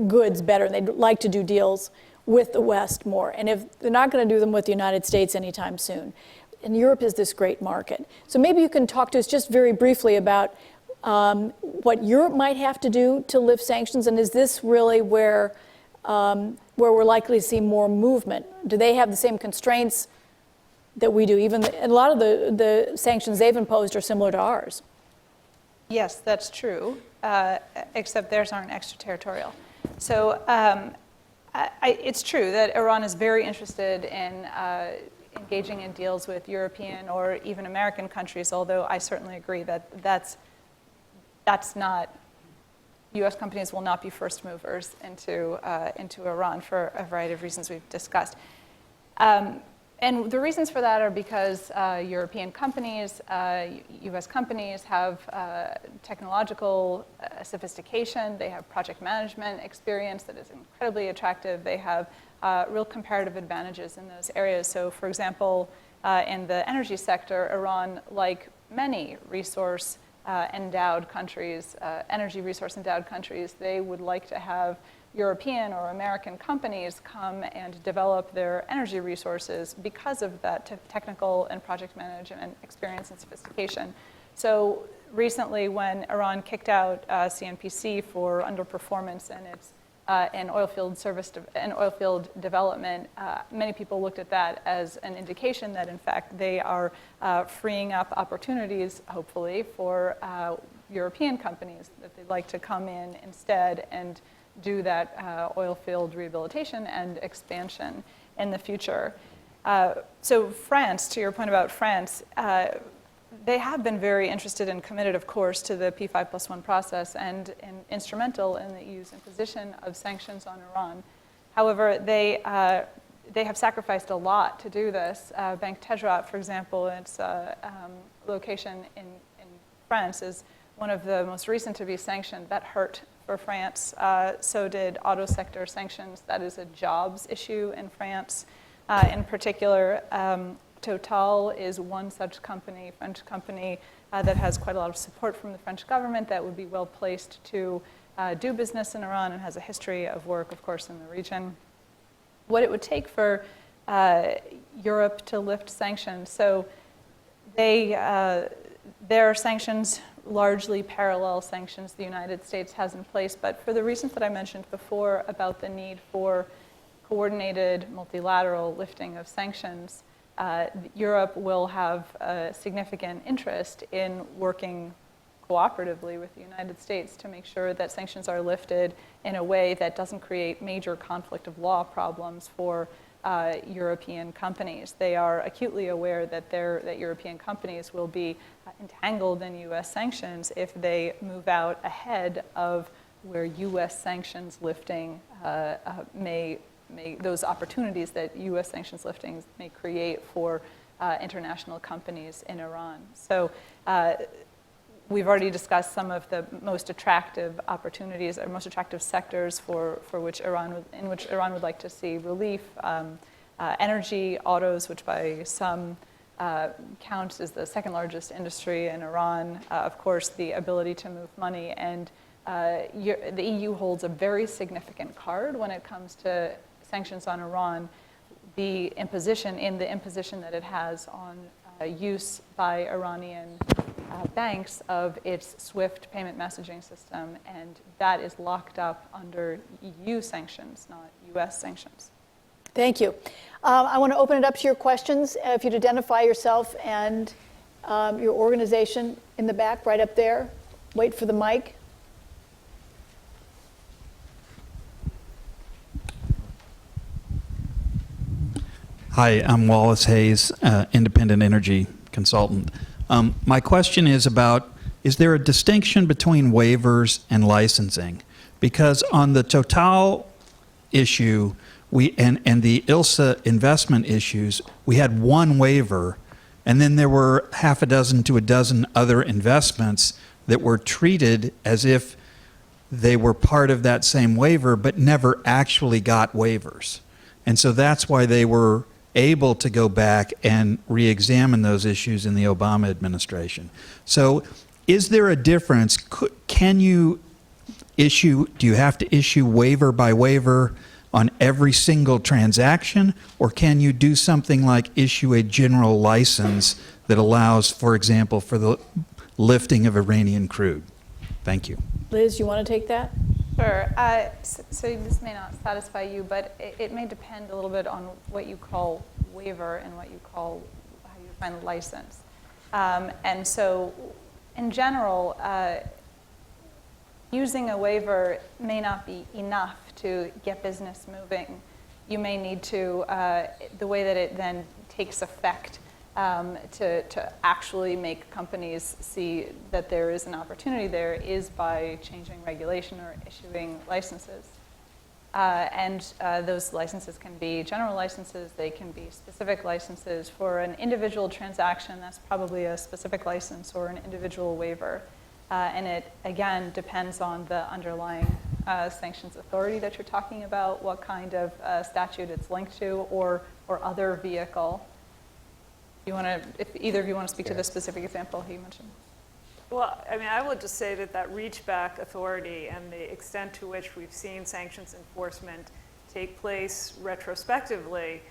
goods better. And they'd like to do deals with the West more. And if they're not going to do them with the United States anytime soon. And Europe is this great market. So maybe you can talk to us just very briefly about what Europe might have to do to lift sanctions, and is this really where we're likely to see more movement? Do they have the same constraints that we do? And a lot of the sanctions they've imposed are similar to ours. Yes, that's true, except theirs aren't extraterritorial. So it's true that Iran is very interested in engaging in deals with European or even American countries, although I certainly agree that that's that's not, US companies will not be first movers into Iran for a variety of reasons we've discussed. And the reasons for that are because European companies, US companies have technological sophistication, they have project management experience that is incredibly attractive, they have real comparative advantages in those areas. So for example, in the energy sector, Iran, like many resource-endowed countries, energy resource-endowed countries, they would like to have European or American companies come and develop their energy resources because of that technical and project management experience and sophistication. So recently, when Iran kicked out CNPC for underperformance in its in oil field development, many people looked at that as an indication that, in fact, they are freeing up opportunities, hopefully, for European companies that they'd like to come in instead and do that oil field rehabilitation and expansion in the future. So France, to your point about France, they have been very interested and committed, of course, to the P5+1 process and instrumental in the EU's imposition of sanctions on Iran. However, they have sacrificed a lot to do this. Bank Tejrat, for example, its location in France, is one of the most recent to be sanctioned. That hurt for France. So did auto sector sanctions. That is a jobs issue in France. In particular, Total is one such company, French company, that has quite a lot of support from the French government that would be well placed to do business in Iran and has a history of work, of course, in the region. What it would take for Europe to lift sanctions. So their sanctions largely parallel sanctions the United States has in place, but for the reasons that I mentioned before about the need for coordinated multilateral lifting of sanctions, Europe will have a significant interest in working cooperatively with the United States to make sure that sanctions are lifted in a way that doesn't create major conflict of law problems for European companies. They are acutely aware that European companies will be entangled in US sanctions if they move out ahead of where US sanctions lifting those opportunities that US sanctions liftings may create for international companies in Iran. So we've already discussed some of the most attractive opportunities or most attractive sectors in which Iran would like to see relief. Energy, autos, which by some counts as the second largest industry in Iran. Of course, the ability to move money, and the EU holds a very significant card when it comes to sanctions on Iran. The imposition that it has on use by Iranian banks of its SWIFT payment messaging system, and that is locked up under EU sanctions, not US sanctions. Thank you. I want to open it up to your questions. If you'd identify yourself and your organization in the back, right up there. Wait for the mic. Hi, I'm Wallace Hayes, independent energy consultant. My question is about, is there a distinction between waivers and licensing? Because on the Total issue and the ILSA investment issues, we had one waiver, and then there were half a dozen to a dozen other investments that were treated as if they were part of that same waiver, but never actually got waivers. And so that's why they were able to go back and re-examine those issues in the Obama administration. So is there a difference? Do you have to issue waiver by waiver on every single transaction, or can you do something like issue a general license that allows, for example, for the lifting of Iranian crude? Thank you. Liz, you want to take that? Sure. So this may not satisfy you, but it may depend a little bit on what you call waiver and what you call, how you define license. And so, in general, using a waiver may not be enough to get business moving. You may need to, the way that it then takes effect to actually make companies see that there is an opportunity there is by changing regulation or issuing licenses. Those licenses can be general licenses, they can be specific licenses. For an individual transaction, that's probably a specific license or an individual waiver. And it, again, depends on the underlying sanctions authority that you're talking about, what kind of statute it's linked to, or other vehicle. You want to, if either of you want to speak to the specific example he mentioned. Well, I mean, I would just say that reach-back authority and the extent to which we've seen sanctions enforcement take place retrospectively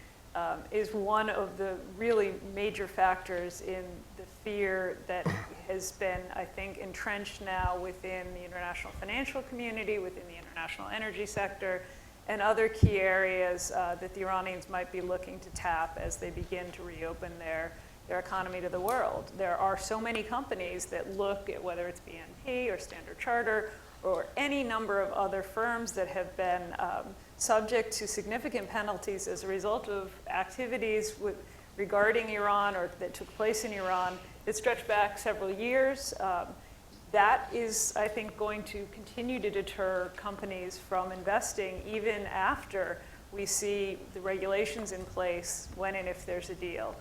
is one of the really major factors in the fear that has been, I think, entrenched now within the international financial community, within the international energy sector, and other key areas that the Iranians might be looking to tap as they begin to reopen their economy to the world. There are so many companies that look at whether it's BNP or Standard Chartered or any number of other firms that have been subject to significant penalties as a result of activities regarding Iran or that took place in Iran that stretch back several years. That is, I think, going to continue to deter companies from investing even after we see the regulations in place when and if there's a deal.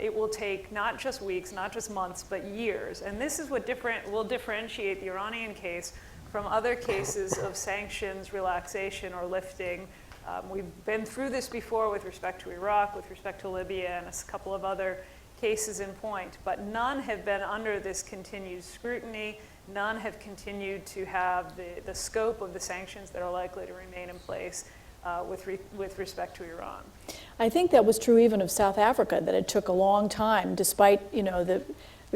It will take not just weeks, not just months, but years. And this is what will differentiate the Iranian case from other cases of sanctions, relaxation, or lifting. We've been through this before with respect to Iraq, with respect to Libya, and a couple of other cases in point. But none have been under this continued scrutiny. None have continued to have the scope of the sanctions that are likely to remain in place with respect to Iran. I think that was true even of South Africa, that it took a long time, despite the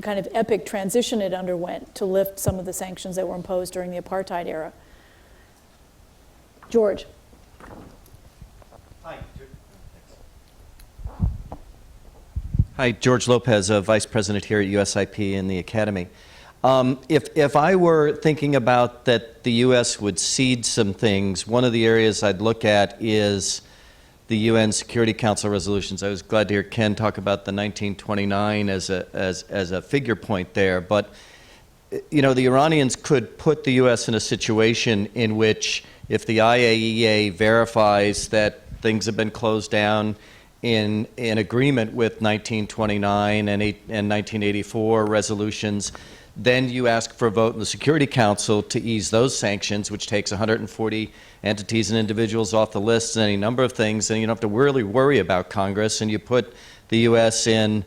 kind of epic transition it underwent, to lift some of the sanctions that were imposed during the apartheid era. George. Hi, George Lopez, Vice President here at USIP in the Academy. If I were thinking about that the U.S. would cede some things, one of the areas I'd look at is the UN Security Council resolutions. I was glad to hear Ken talk about the 1929 as a figure point there. But the Iranians could put the U.S. in a situation in which, if the IAEA verifies that things have been closed down in agreement with 1929 and 1984 resolutions, then you ask for a vote in the Security Council to ease those sanctions, which takes 140 entities and individuals off the list and any number of things, and you don't have to really worry about Congress, and you put the U.S. in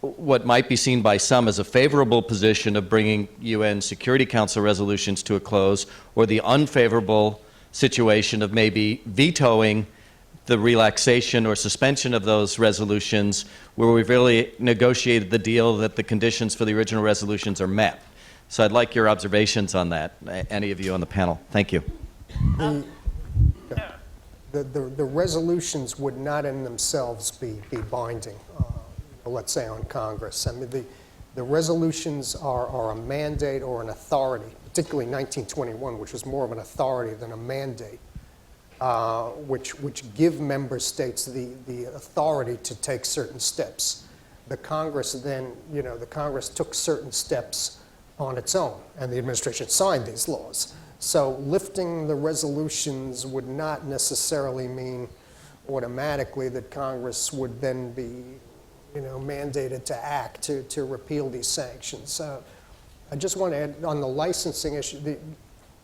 what might be seen by some as a favorable position of bringing UN Security Council resolutions to a close, or the unfavorable situation of maybe vetoing the relaxation or suspension of those resolutions, where we've really negotiated the deal that the conditions for the original resolutions are met. So I'd like your observations on that, any of you on the panel. Thank you. The resolutions would not in themselves be binding, let's say, on Congress. I mean, the resolutions are a mandate or an authority, particularly 1921, which was more of an authority than a mandate. Which give member states the authority to take certain steps. The Congress then, the Congress took certain steps on its own, and the administration signed these laws. So lifting the resolutions would not necessarily mean automatically that Congress would then be, mandated to act to repeal these sanctions. I just want to add on the licensing issue.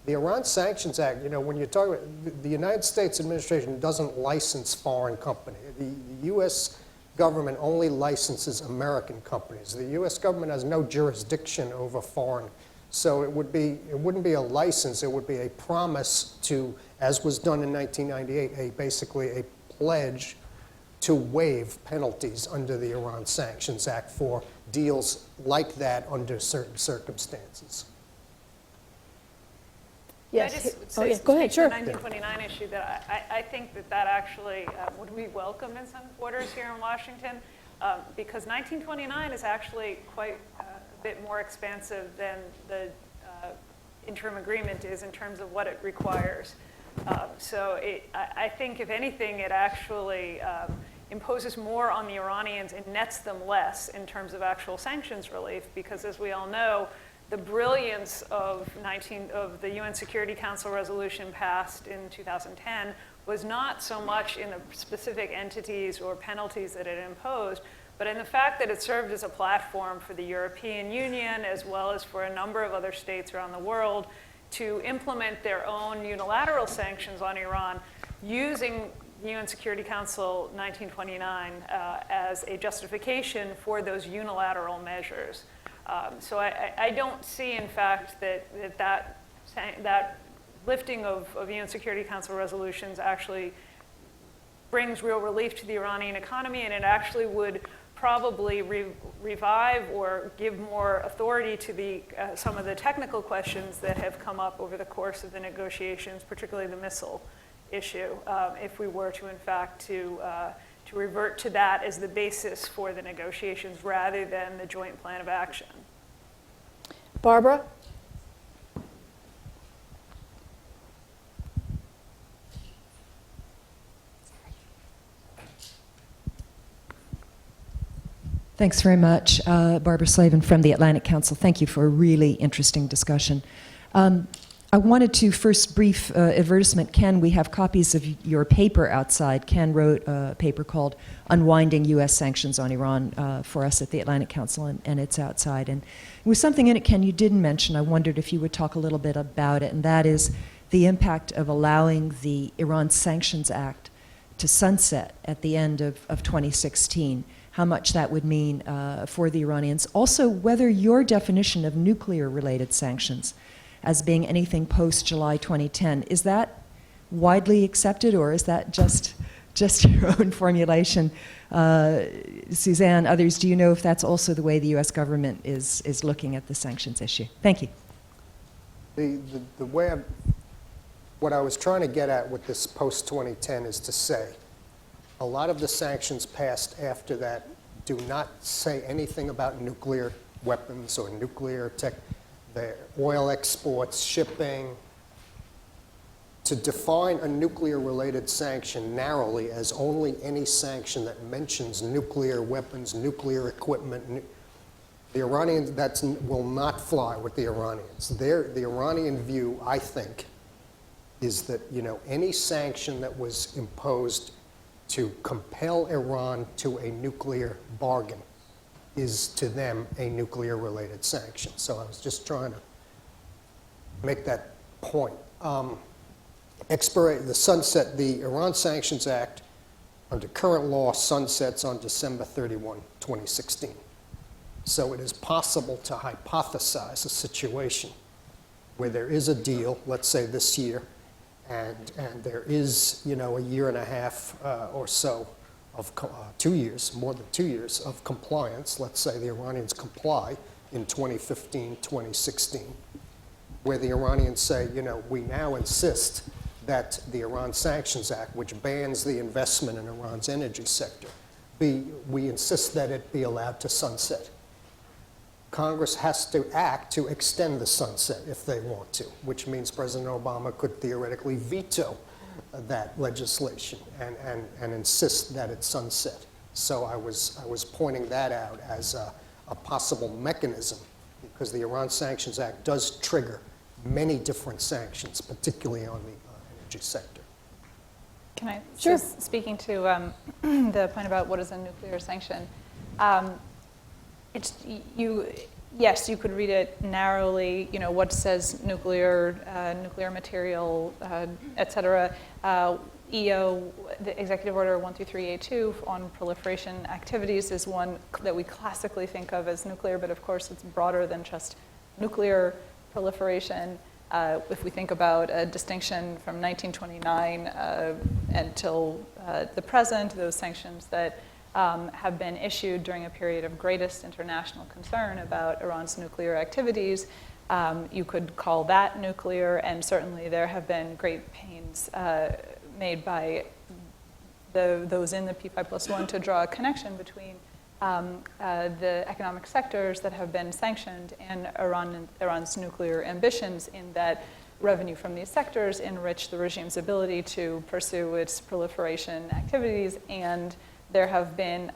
The Iran Sanctions Act, when you talk about the United States administration doesn't license foreign companies. The U.S. government only licenses American companies. The U.S. government has no jurisdiction over foreign. So it wouldn't be a license. It would be a promise to, as was done in 1998, basically a pledge to waive penalties under the Iran Sanctions Act for deals like that under certain circumstances. Yes. I just Oh, yeah. Go ahead. Sure. The 1929 issue that I think that actually would be welcome in some quarters here in Washington, because 1929 is actually quite a bit more expansive than the interim agreement is in terms of what it requires. So I think, if anything, it actually imposes more on the Iranians and nets them less in terms of actual sanctions relief, because as we all know, the brilliance of the UN Security Council resolution passed in 2010 was not so much in the specific entities or penalties that it imposed, but in the fact that it served as a platform for the European Union, as well as for a number of other states around the world, to implement their own unilateral sanctions on Iran using UN Security Council 1929 as a justification for those unilateral measures. So I don't see, in fact, that lifting of UN Security Council resolutions actually brings real relief to the Iranian economy, and it actually would probably revive or give more authority to some of the technical questions that have come up over the course of the negotiations, particularly the missile issue, if we were to, in fact, to revert to that as the basis for the negotiations rather than the joint plan of action. Barbara? Thanks very much. Barbara Slavin from the Atlantic Council. Thank you for a really interesting discussion. I wanted to first brief advertisement. Ken, we have copies of your paper outside. Ken wrote a paper called Unwinding U.S. Sanctions on Iran for us at the Atlantic Council, and it's outside. And there was something in it, Ken, you didn't mention. I wondered if you would talk a little bit about it, and that is the impact of allowing the Iran Sanctions Act to sunset at the end of 2016. How much that would mean for the Iranians. Also, whether your definition of nuclear-related sanctions as being anything post-July 2010, is that widely accepted, or is that just your own formulation? Suzanne, others, do you know if that's also the way the U.S. government is looking at the sanctions issue? Thank you. The way what I was trying to get at with this post-2010 is to say, a lot of the sanctions passed after that do not say anything about nuclear weapons or nuclear tech, the oil exports, shipping. To define a nuclear-related sanction narrowly as only any sanction that mentions nuclear weapons, nuclear equipment, the Iranians, that will not fly with the Iranians. The Iranian view, I think, is that any sanction that was imposed to compel Iran to a nuclear bargain is to them a nuclear-related sanction. So I was just trying to make that point. The Iran Sanctions Act, under current law, sunsets on December 31, 2016. So it is possible to hypothesize a situation where there is a deal, let's say this year, and there is, a year and a half or so of 2 years, more than 2 years of compliance. Let's say the Iranians comply in 2015, 2016, where the Iranians say, we now insist that the Iran Sanctions Act, which bans the investment in Iran's energy sector, we insist that it be allowed to sunset. Congress has to act to extend the sunset if they want to, which means President Obama could theoretically veto that legislation and insist that it sunset. So I was pointing that out as a possible mechanism, because the Iran Sanctions Act does trigger many different sanctions, particularly on the energy sector. Can I, Sure. just speaking to the point about what is a nuclear sanction, yes, you could read it narrowly, what says nuclear material, et cetera. EO, the Executive Order 133A2 on proliferation activities is one that we classically think of as nuclear, but of course it's broader than just nuclear proliferation. If we think about a distinction from 1929 until the present, those sanctions that have been issued during a period of greatest international concern about Iran's nuclear activities, you could call that nuclear, and certainly there have been great pains made by those in the P5+1 to draw a connection between the economic sectors that have been sanctioned and Iran's nuclear ambitions, in that revenue from these sectors enrich the regime's ability to pursue its proliferation activities, and there have been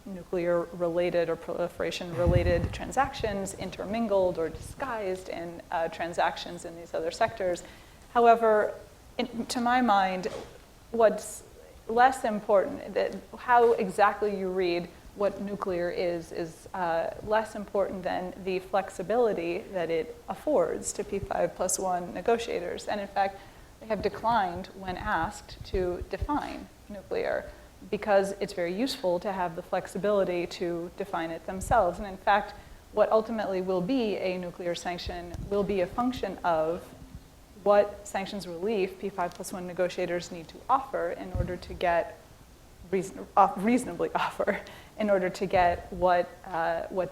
nuclear-related or proliferation-related transactions intermingled or disguised in transactions in these other sectors. However, to my mind, what's less important, that how exactly you read what nuclear is less important than the flexibility that it affords to P5+1 negotiators. And in fact, they have declined when asked to define nuclear because it's very useful to have the flexibility to define it themselves. And in fact, what ultimately will be a nuclear sanction will be a function of what sanctions relief P5+1 negotiators need to offer in order to get reasonably offer in order to get what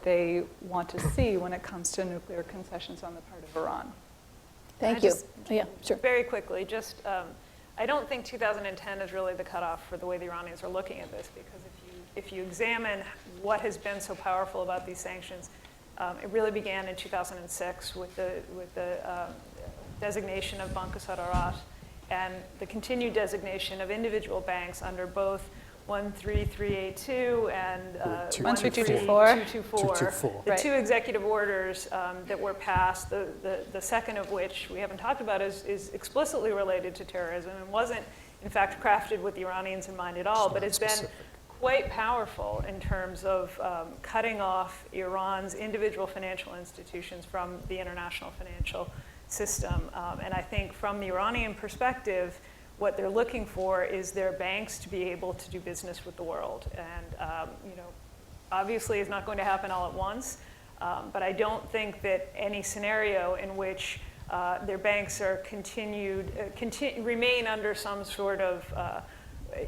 they want to see when it comes to nuclear concessions on the part of Iran. Thank you. Yeah, sure. Very quickly, just I don't think 2010 is really the cutoff for the way the Iranians are looking at this, because if you examine what has been so powerful about these sanctions, it really began in 2006 with the designation of Bank Saadarat and the continued designation of individual banks under both 13382 and 13224. The two executive orders that were passed, the second of which we haven't talked about is explicitly related to terrorism and wasn't, in fact, crafted with the Iranians in mind at all, but it's been quite powerful in terms of cutting off Iran's individual financial institutions from the international financial system. And I think from the Iranian perspective, what they're looking for is their banks to be able to do business with the world. And obviously it's not going to happen all at once, but I don't think that any scenario in which their banks are remain under some sort of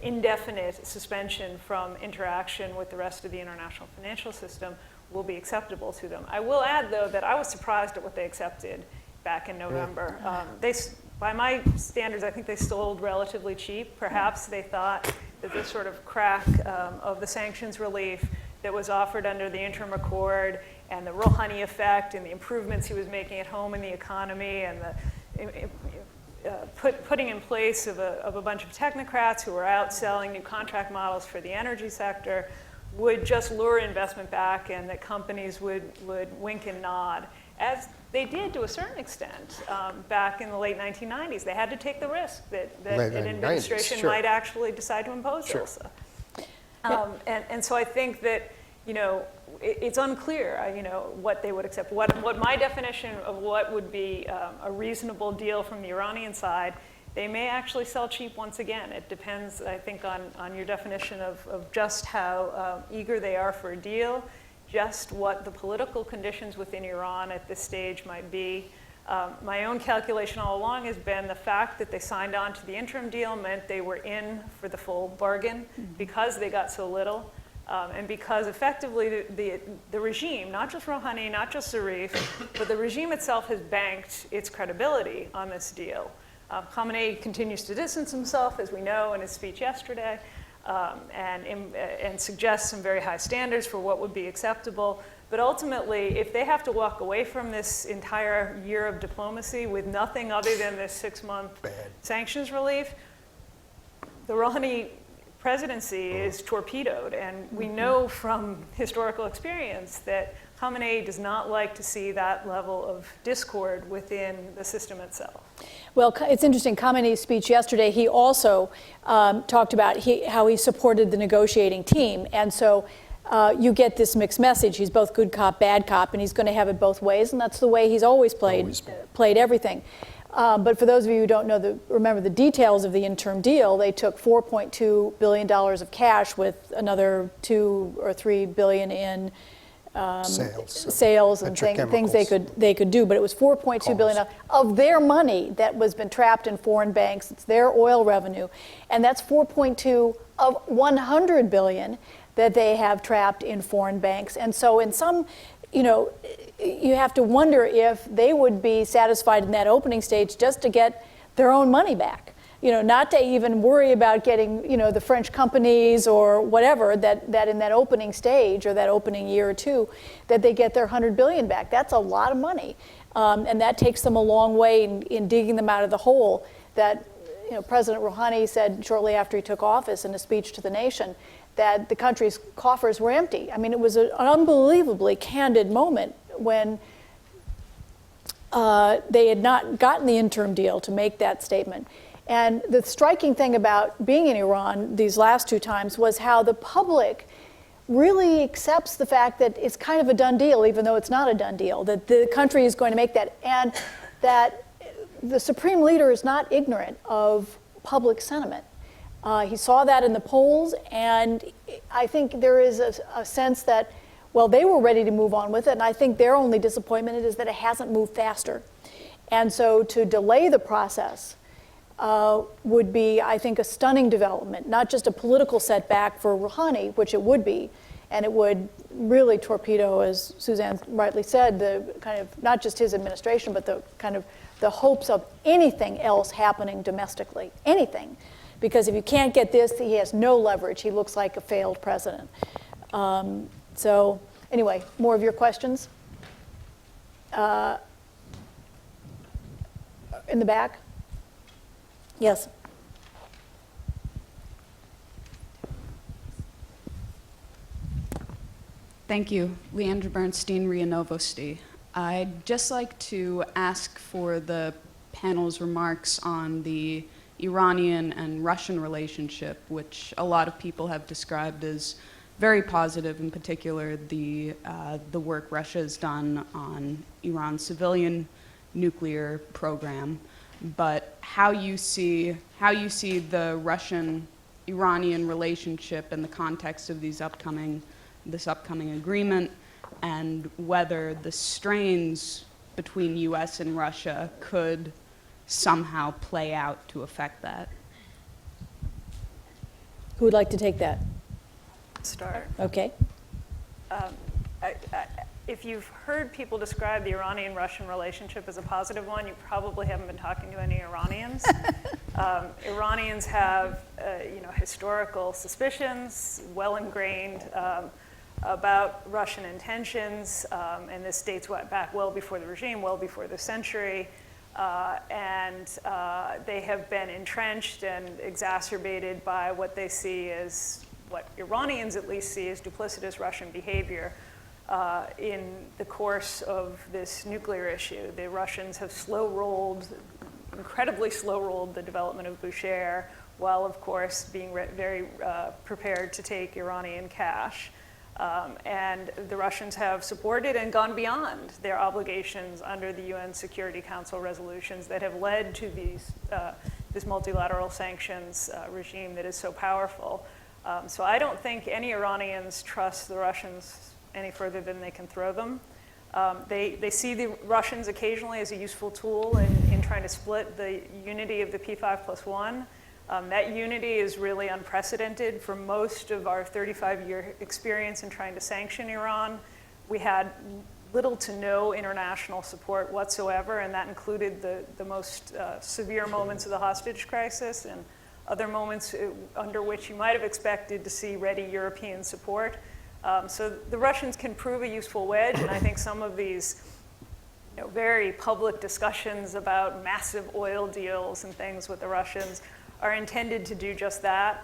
indefinite suspension from interaction with the rest of the international financial system will be acceptable to them. I will add, though, that I was surprised at what they accepted back in November. By my standards, I think they sold relatively cheap. Perhaps they thought that this sort of crack of the sanctions relief that was offered under the interim accord and the Rouhani effect and the improvements he was making at home in the economy and the putting in place of a bunch of technocrats who were out selling new contract models for the energy sector would just lure investment back, and that companies would wink and nod, as they did to a certain extent back in the late 1990s. They had to take the risk that an administration sure. might actually decide to impose Sure. those. And so I think that, it's unclear, what they would accept. What my definition of what would be a reasonable deal from the Iranian side, they may actually sell cheap once again. It depends, I think, on your definition of just how eager they are for a deal, just what the political conditions within Iran at this stage might be. My own calculation all along has been the fact that they signed on to the interim deal meant they were in for the full bargain because they got so little. And because effectively the regime, not just Rouhani, not just Zarif, but the regime itself has banked its credibility on this deal. Khamenei continues to distance himself, as we know, in his speech yesterday, and suggests some very high standards for what would be acceptable. But ultimately, if they have to walk away from this entire year of diplomacy with nothing other than this 6-month sanctions relief, the Rouhani presidency is torpedoed. And we know from historical experience that Khamenei does not like to see that level of discord within the system itself. Well, it's interesting. Khamenei's speech yesterday, he also talked about how he supported the negotiating team. And so you get this mixed message. He's both good cop, bad cop, and he's going to have it both ways. And that's the way he's always played everything. But for those of you who don't remember the details of the interim deal, they took $4.2 billion of cash with another $2 or $3 billion in sales and things they could do. But it was $4.2 billion of their money that was been trapped in foreign banks. It's their oil revenue. And that's 4.2 of 100 billion that they have trapped in foreign banks. And so in some, you have to wonder if they would be satisfied in that opening stage just to get their own money back. Not to even worry about getting, the French companies or whatever that in that opening stage or that opening year or two, that they get their 100 billion back. That's a lot of money. And that takes them a long way in digging them out of the hole that, President Rouhani said shortly after he took office in a speech to the nation that the country's coffers were empty. I mean, it was an unbelievably candid moment when they had not gotten the interim deal to make that statement. And the striking thing about being in Iran these last two times was how the public really accepts the fact that it's kind of a done deal, even though it's not a done deal, that the country is going to make that, and that the supreme leader is not ignorant of public sentiment. He saw that in the polls, and I think there is a sense that, well, they were ready to move on with it, and I think their only disappointment is that it hasn't moved faster. And so to delay the process would be, I think, a stunning development, not just a political setback for Rouhani, which it would be, and it would really torpedo, as Suzanne rightly said, the kind of, not just his administration, but the kind of the hopes of anything else happening domestically, anything. Because if you can't get this, he has no leverage. He looks like a failed president. So anyway, more of your questions? In the back? Yes. Thank you. Leandra Bernstein, Ria Novosti. I'd just like to ask for the panel's remarks on the Iranian and Russian relationship, which a lot of people have described as very positive, in particular the work Russia has done on Iran's civilian nuclear program, but how you see the Russian-Iranian relationship in the context of this upcoming agreement, and whether the strains between U.S. and Russia could somehow play out to affect that. Who would like to take that? Start. Okay. If you've heard people describe the Iranian-Russian relationship as a positive one, you probably haven't been talking to any Iranians. Iranians have, historical suspicions, well ingrained about Russian intentions, and this dates back well before the regime, well before the century, and they have been entrenched and exacerbated by what they see as, what Iranians at least see as duplicitous Russian behavior. In the course of this nuclear issue, the Russians have incredibly slow-rolled the development of Bushehr, while of course being very prepared to take Iranian cash. And the Russians have supported and gone beyond their obligations under the UN Security Council resolutions that have led to this multilateral sanctions regime that is so powerful. So I don't think any Iranians trust the Russians any further than they can throw them. They see the Russians occasionally as a useful tool in trying to split the unity of the P5+1. That unity is really unprecedented. For most of our 35-year experience in trying to sanction Iran, we had little to no international support whatsoever, and that included the most severe moments of the hostage crisis and other moments under which you might have expected to see ready European support. So the Russians can prove a useful wedge, and I think some of these very public discussions about massive oil deals and things with the Russians are intended to do just that.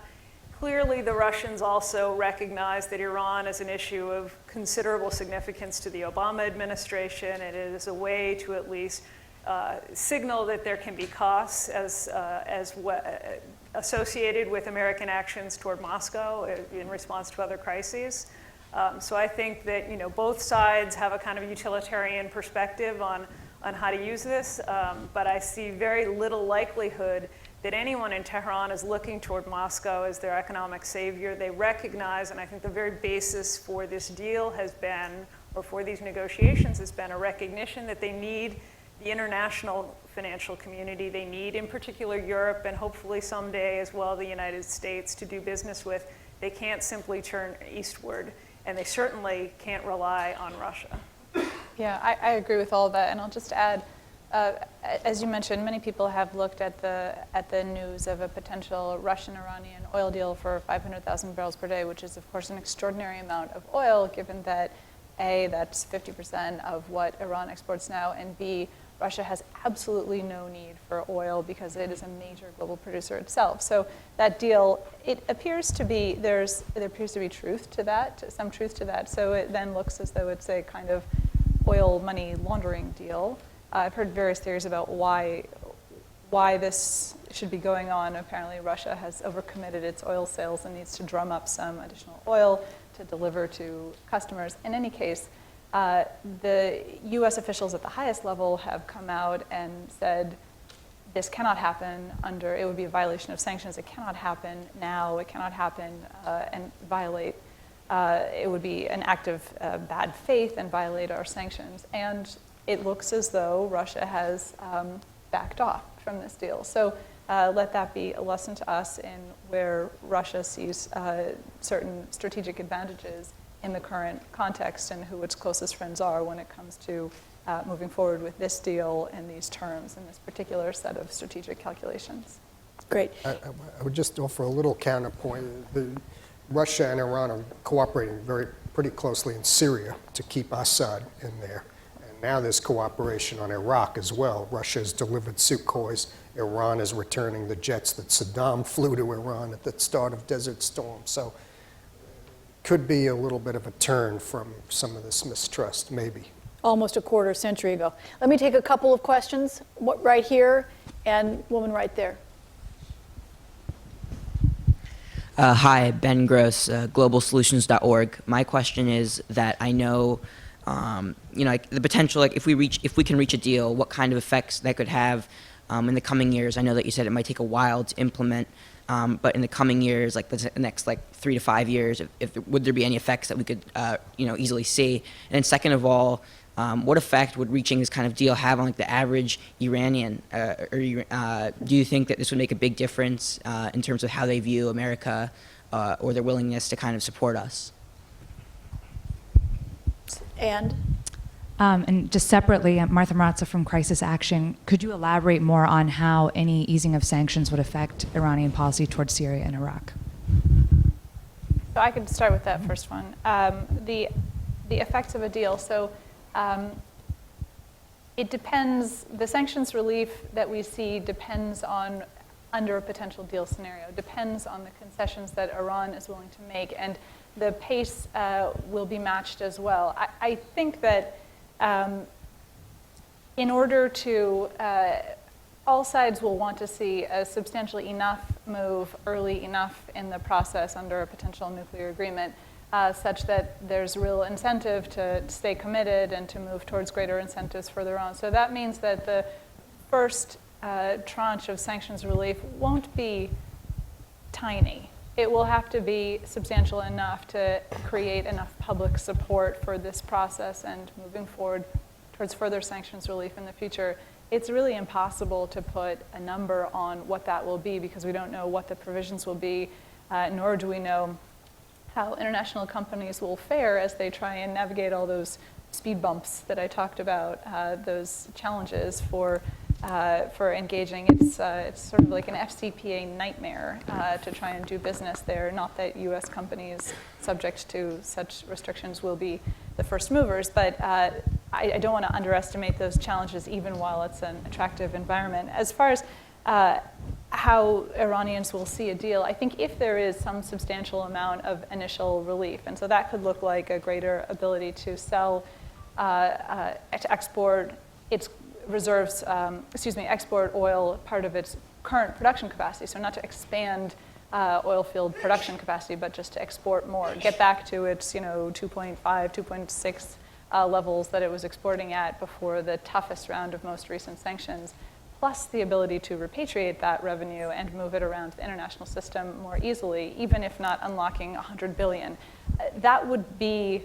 Clearly, the Russians also recognize that Iran is an issue of considerable significance to the Obama administration, and it is a way to at least signal that there can be costs associated with American actions toward Moscow in response to other crises. So I think that both sides have a kind of utilitarian perspective on how to use this, but I see very little likelihood that anyone in Tehran is looking toward Moscow as their economic savior. They recognize, and I think the very basis for this deal has been, or for these negotiations has been, a recognition that they need the international financial community. They need, in particular, Europe, and hopefully someday as well the United States to do business with. They can't simply turn eastward, and they certainly can't rely on Russia. Yeah, I agree with all of that, and I'll just add, as you mentioned, many people have looked at the news of a potential Russian-Iranian oil deal for 500,000 barrels per day, which is, of course, an extraordinary amount of oil, given that A, that's 50% of what Iran exports now, and B, Russia has absolutely no need for oil because it is a major global producer itself. So that deal, it appears to be, there appears to be truth to that, some truth to that. So it then looks as though it's a kind of oil money laundering deal. I've heard various theories about why this should be going on. Apparently Russia has overcommitted its oil sales and needs to drum up some additional oil to deliver to customers. In any case, the US officials at the highest level have come out and said this cannot happen it would be a violation of sanctions. It cannot happen now. It cannot happen and violate. It would be an act of bad faith and violate our sanctions. And it looks as though Russia has backed off from this deal. So let that be a lesson to us in where Russia sees certain strategic advantages in the current context and who its closest friends are when it comes to moving forward with this deal in these terms, in this particular set of strategic calculations. Great. I would just offer a little counterpoint. Russia and Iran are cooperating pretty closely in Syria to keep Assad in there. And now there's cooperation on Iraq as well. Russia has delivered Sukhois. Iran is returning the jets that Saddam flew to Iran at the start of Desert Storm. So could be a little bit of a turn from some of this mistrust, maybe. Almost a quarter century ago. Let me take a couple of questions right here, and woman right there. Hi, Ben Gross, globalsolutions.org. My question is that I know, like the potential, like if we can reach a deal, what kind of effects that could have in the coming years. I know that you said it might take a while to implement, but in the coming years, like the next 3 to 5 years, would there be any effects that we could, easily see? And then second of all, what effect would reaching this kind of deal have on the average Iranian? Do you think that this would make a big difference in terms of how they view America or their willingness to kind of support us? And just separately, Martha Marazza from Crisis Action, could you elaborate more on how any easing of sanctions would affect Iranian policy towards Syria and Iraq? So I could start with that first one. The effects of a deal. So it depends, the sanctions relief that we see depends on, under a potential deal scenario, depends on the concessions that Iran is willing to make, and the pace will be matched as well. I think that in order to, all sides will want to see a substantially enough move early enough in the process under a potential nuclear agreement such that there's real incentive to stay committed and to move towards greater incentives further on. So that means that the first tranche of sanctions relief won't be tiny. It will have to be substantial enough to create enough public support for this process and moving forward towards further sanctions relief in the future. It's really impossible to put a number on what that will be because we don't know what the provisions will be, nor do we know how international companies will fare as they try and navigate all those speed bumps that I talked about, those challenges for engaging. It's sort of like an FCPA nightmare to try and do business there. Not that U.S. companies subject to such restrictions will be the first movers, but I don't want to underestimate those challenges even while it's an attractive environment. As far as how Iranians will see a deal, I think if there is some substantial amount of initial relief, and so that could look like a greater ability to sell, to export its reserves, export oil, part of its current production capacity, so not to expand oil field production capacity, but just to export more, get back to its 2.5, 2.6 levels that it was exporting at before the toughest round of most recent sanctions, plus the ability to repatriate that revenue and move it around the international system more easily, even if not unlocking $100 billion. That would be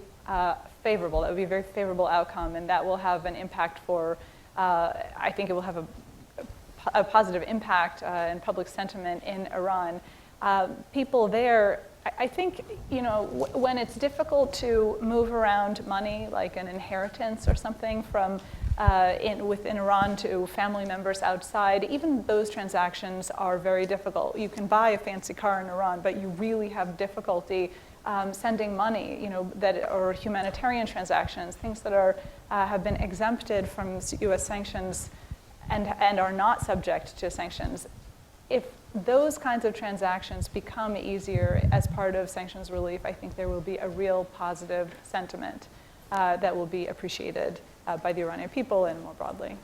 favorable. That would be a very favorable outcome, and that will have an impact for, I think it will have a positive impact in public sentiment in Iran. People there, I think, when it's difficult to move around money, like an inheritance or something from within Iran to family members outside, even those transactions are very difficult. You can buy a fancy car in Iran, but you really have difficulty sending money, that or humanitarian transactions, things that are have been exempted from U.S. sanctions and are not subject to sanctions. If those kinds of transactions become easier as part of sanctions relief, I think there will be a real positive sentiment that will be appreciated by the Iranian people and more broadly.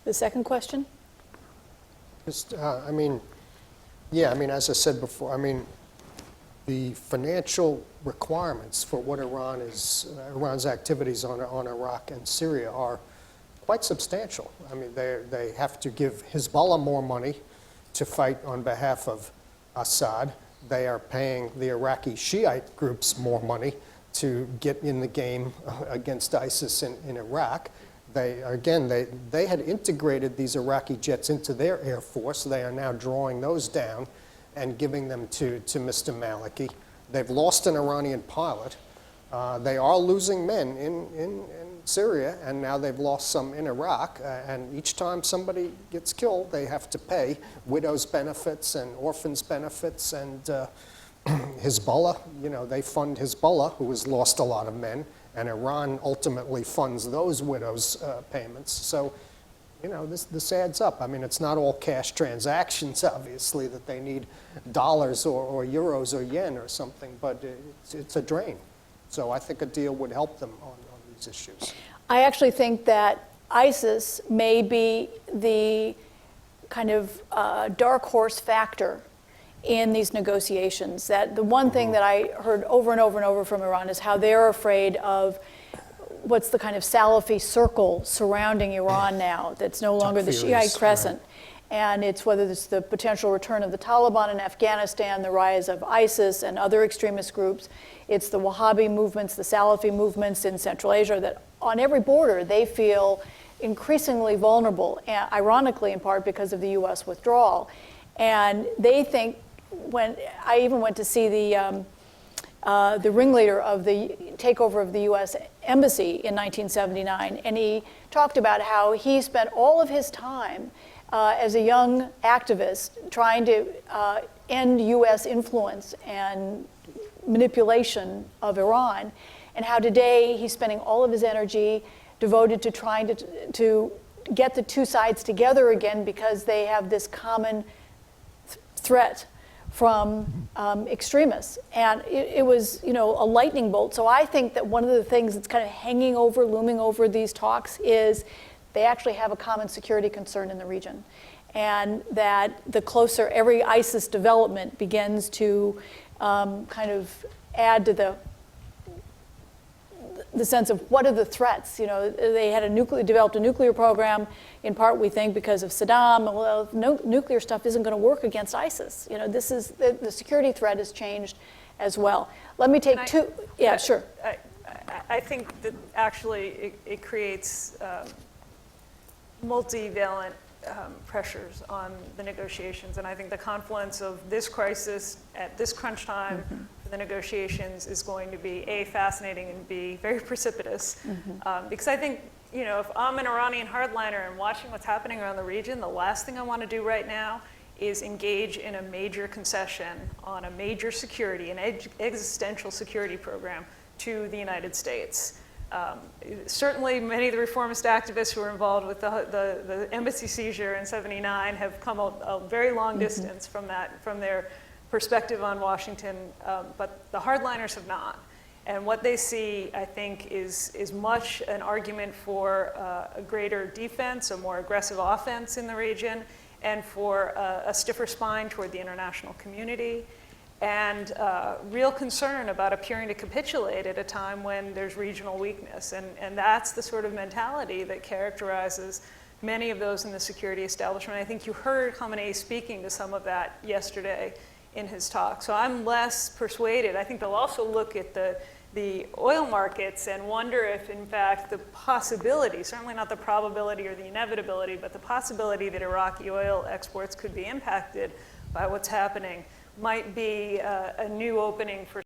The second question? Just, as I said before, the financial requirements for what Iran's activities on Iraq and Syria are quite substantial. They have to give Hezbollah more money to fight on behalf of Assad. They are paying the Iraqi Shiite groups more money to get in the game against ISIS in Iraq. They had integrated these Iraqi jets into their air force. They are now drawing those down and giving them to Mr. Maliki. They've lost an Iranian pilot. They are losing men in Syria, and now they've lost some in Iraq. And each time somebody gets killed, they have to pay widows' benefits and orphans' benefits. And Hezbollah, they fund Hezbollah, who has lost a lot of men, and Iran ultimately funds those widows' payments. So, this adds up. It's not all cash transactions, obviously, that they need dollars or euros or yen or something, but it's a drain. So I think a deal would help them on these issues. I actually think that ISIS may be the kind of dark horse factor in these negotiations. That the one thing that I heard over and over and over from Iran is how they're afraid of what's the kind of Salafi circle surrounding Iran now that's no longer the Shiite crescent. Right. And it's whether it's the potential return of the Taliban in Afghanistan, the rise of ISIS and other extremist groups. It's the Wahhabi movements, the Salafi movements in Central Asia, that on every border they feel increasingly vulnerable, ironically in part because of the U.S. withdrawal. And they think, when I even went to see the ringleader of the takeover of the U.S. Embassy in 1979, and he talked about how he spent all of his time as a young activist trying to end U.S. influence and manipulation of Iran, and how today he's spending all of his energy devoted to trying to get the two sides together again because they have this common threat from extremists. And it was, a lightning bolt. So I think that one of the things that's kind of looming over these talks is they actually have a common security concern in the region. And that the closer every ISIS development begins to kind of add to the sense of what are the threats. They had developed a nuclear program, in part we think because of Saddam. Well, nuclear stuff isn't going to work against ISIS. This is the security threat has changed as well. Let me take two. Yeah, sure. I think that actually it creates multivalent pressures on the negotiations, and I think the confluence of this crisis at this crunch time for the negotiations is going to be A, fascinating, and B, very precipitous. Because I think, if I'm an Iranian hardliner and watching what's happening around the region, the last thing I want to do right now is engage in a major concession on a major security, an existential security program to the United States. Certainly, many of the reformist activists who were involved with the embassy seizure in '79 have come a very long distance from their perspective on Washington, but the hardliners have not. And what they see, I think, is much an argument for a greater defense, a more aggressive offense in the region, and for a stiffer spine toward the international community, and real concern about appearing to capitulate at a time when there's regional weakness. And that's the sort of mentality that characterizes many of those in the security establishment. I think you heard Khamenei speaking to some of that yesterday in his talk. So I'm less persuaded. I think they'll also look at the oil markets and wonder if, in fact, the possibility, certainly not the probability or the inevitability, but the possibility that Iraqi oil exports could be impacted by what's happening might be a new opening for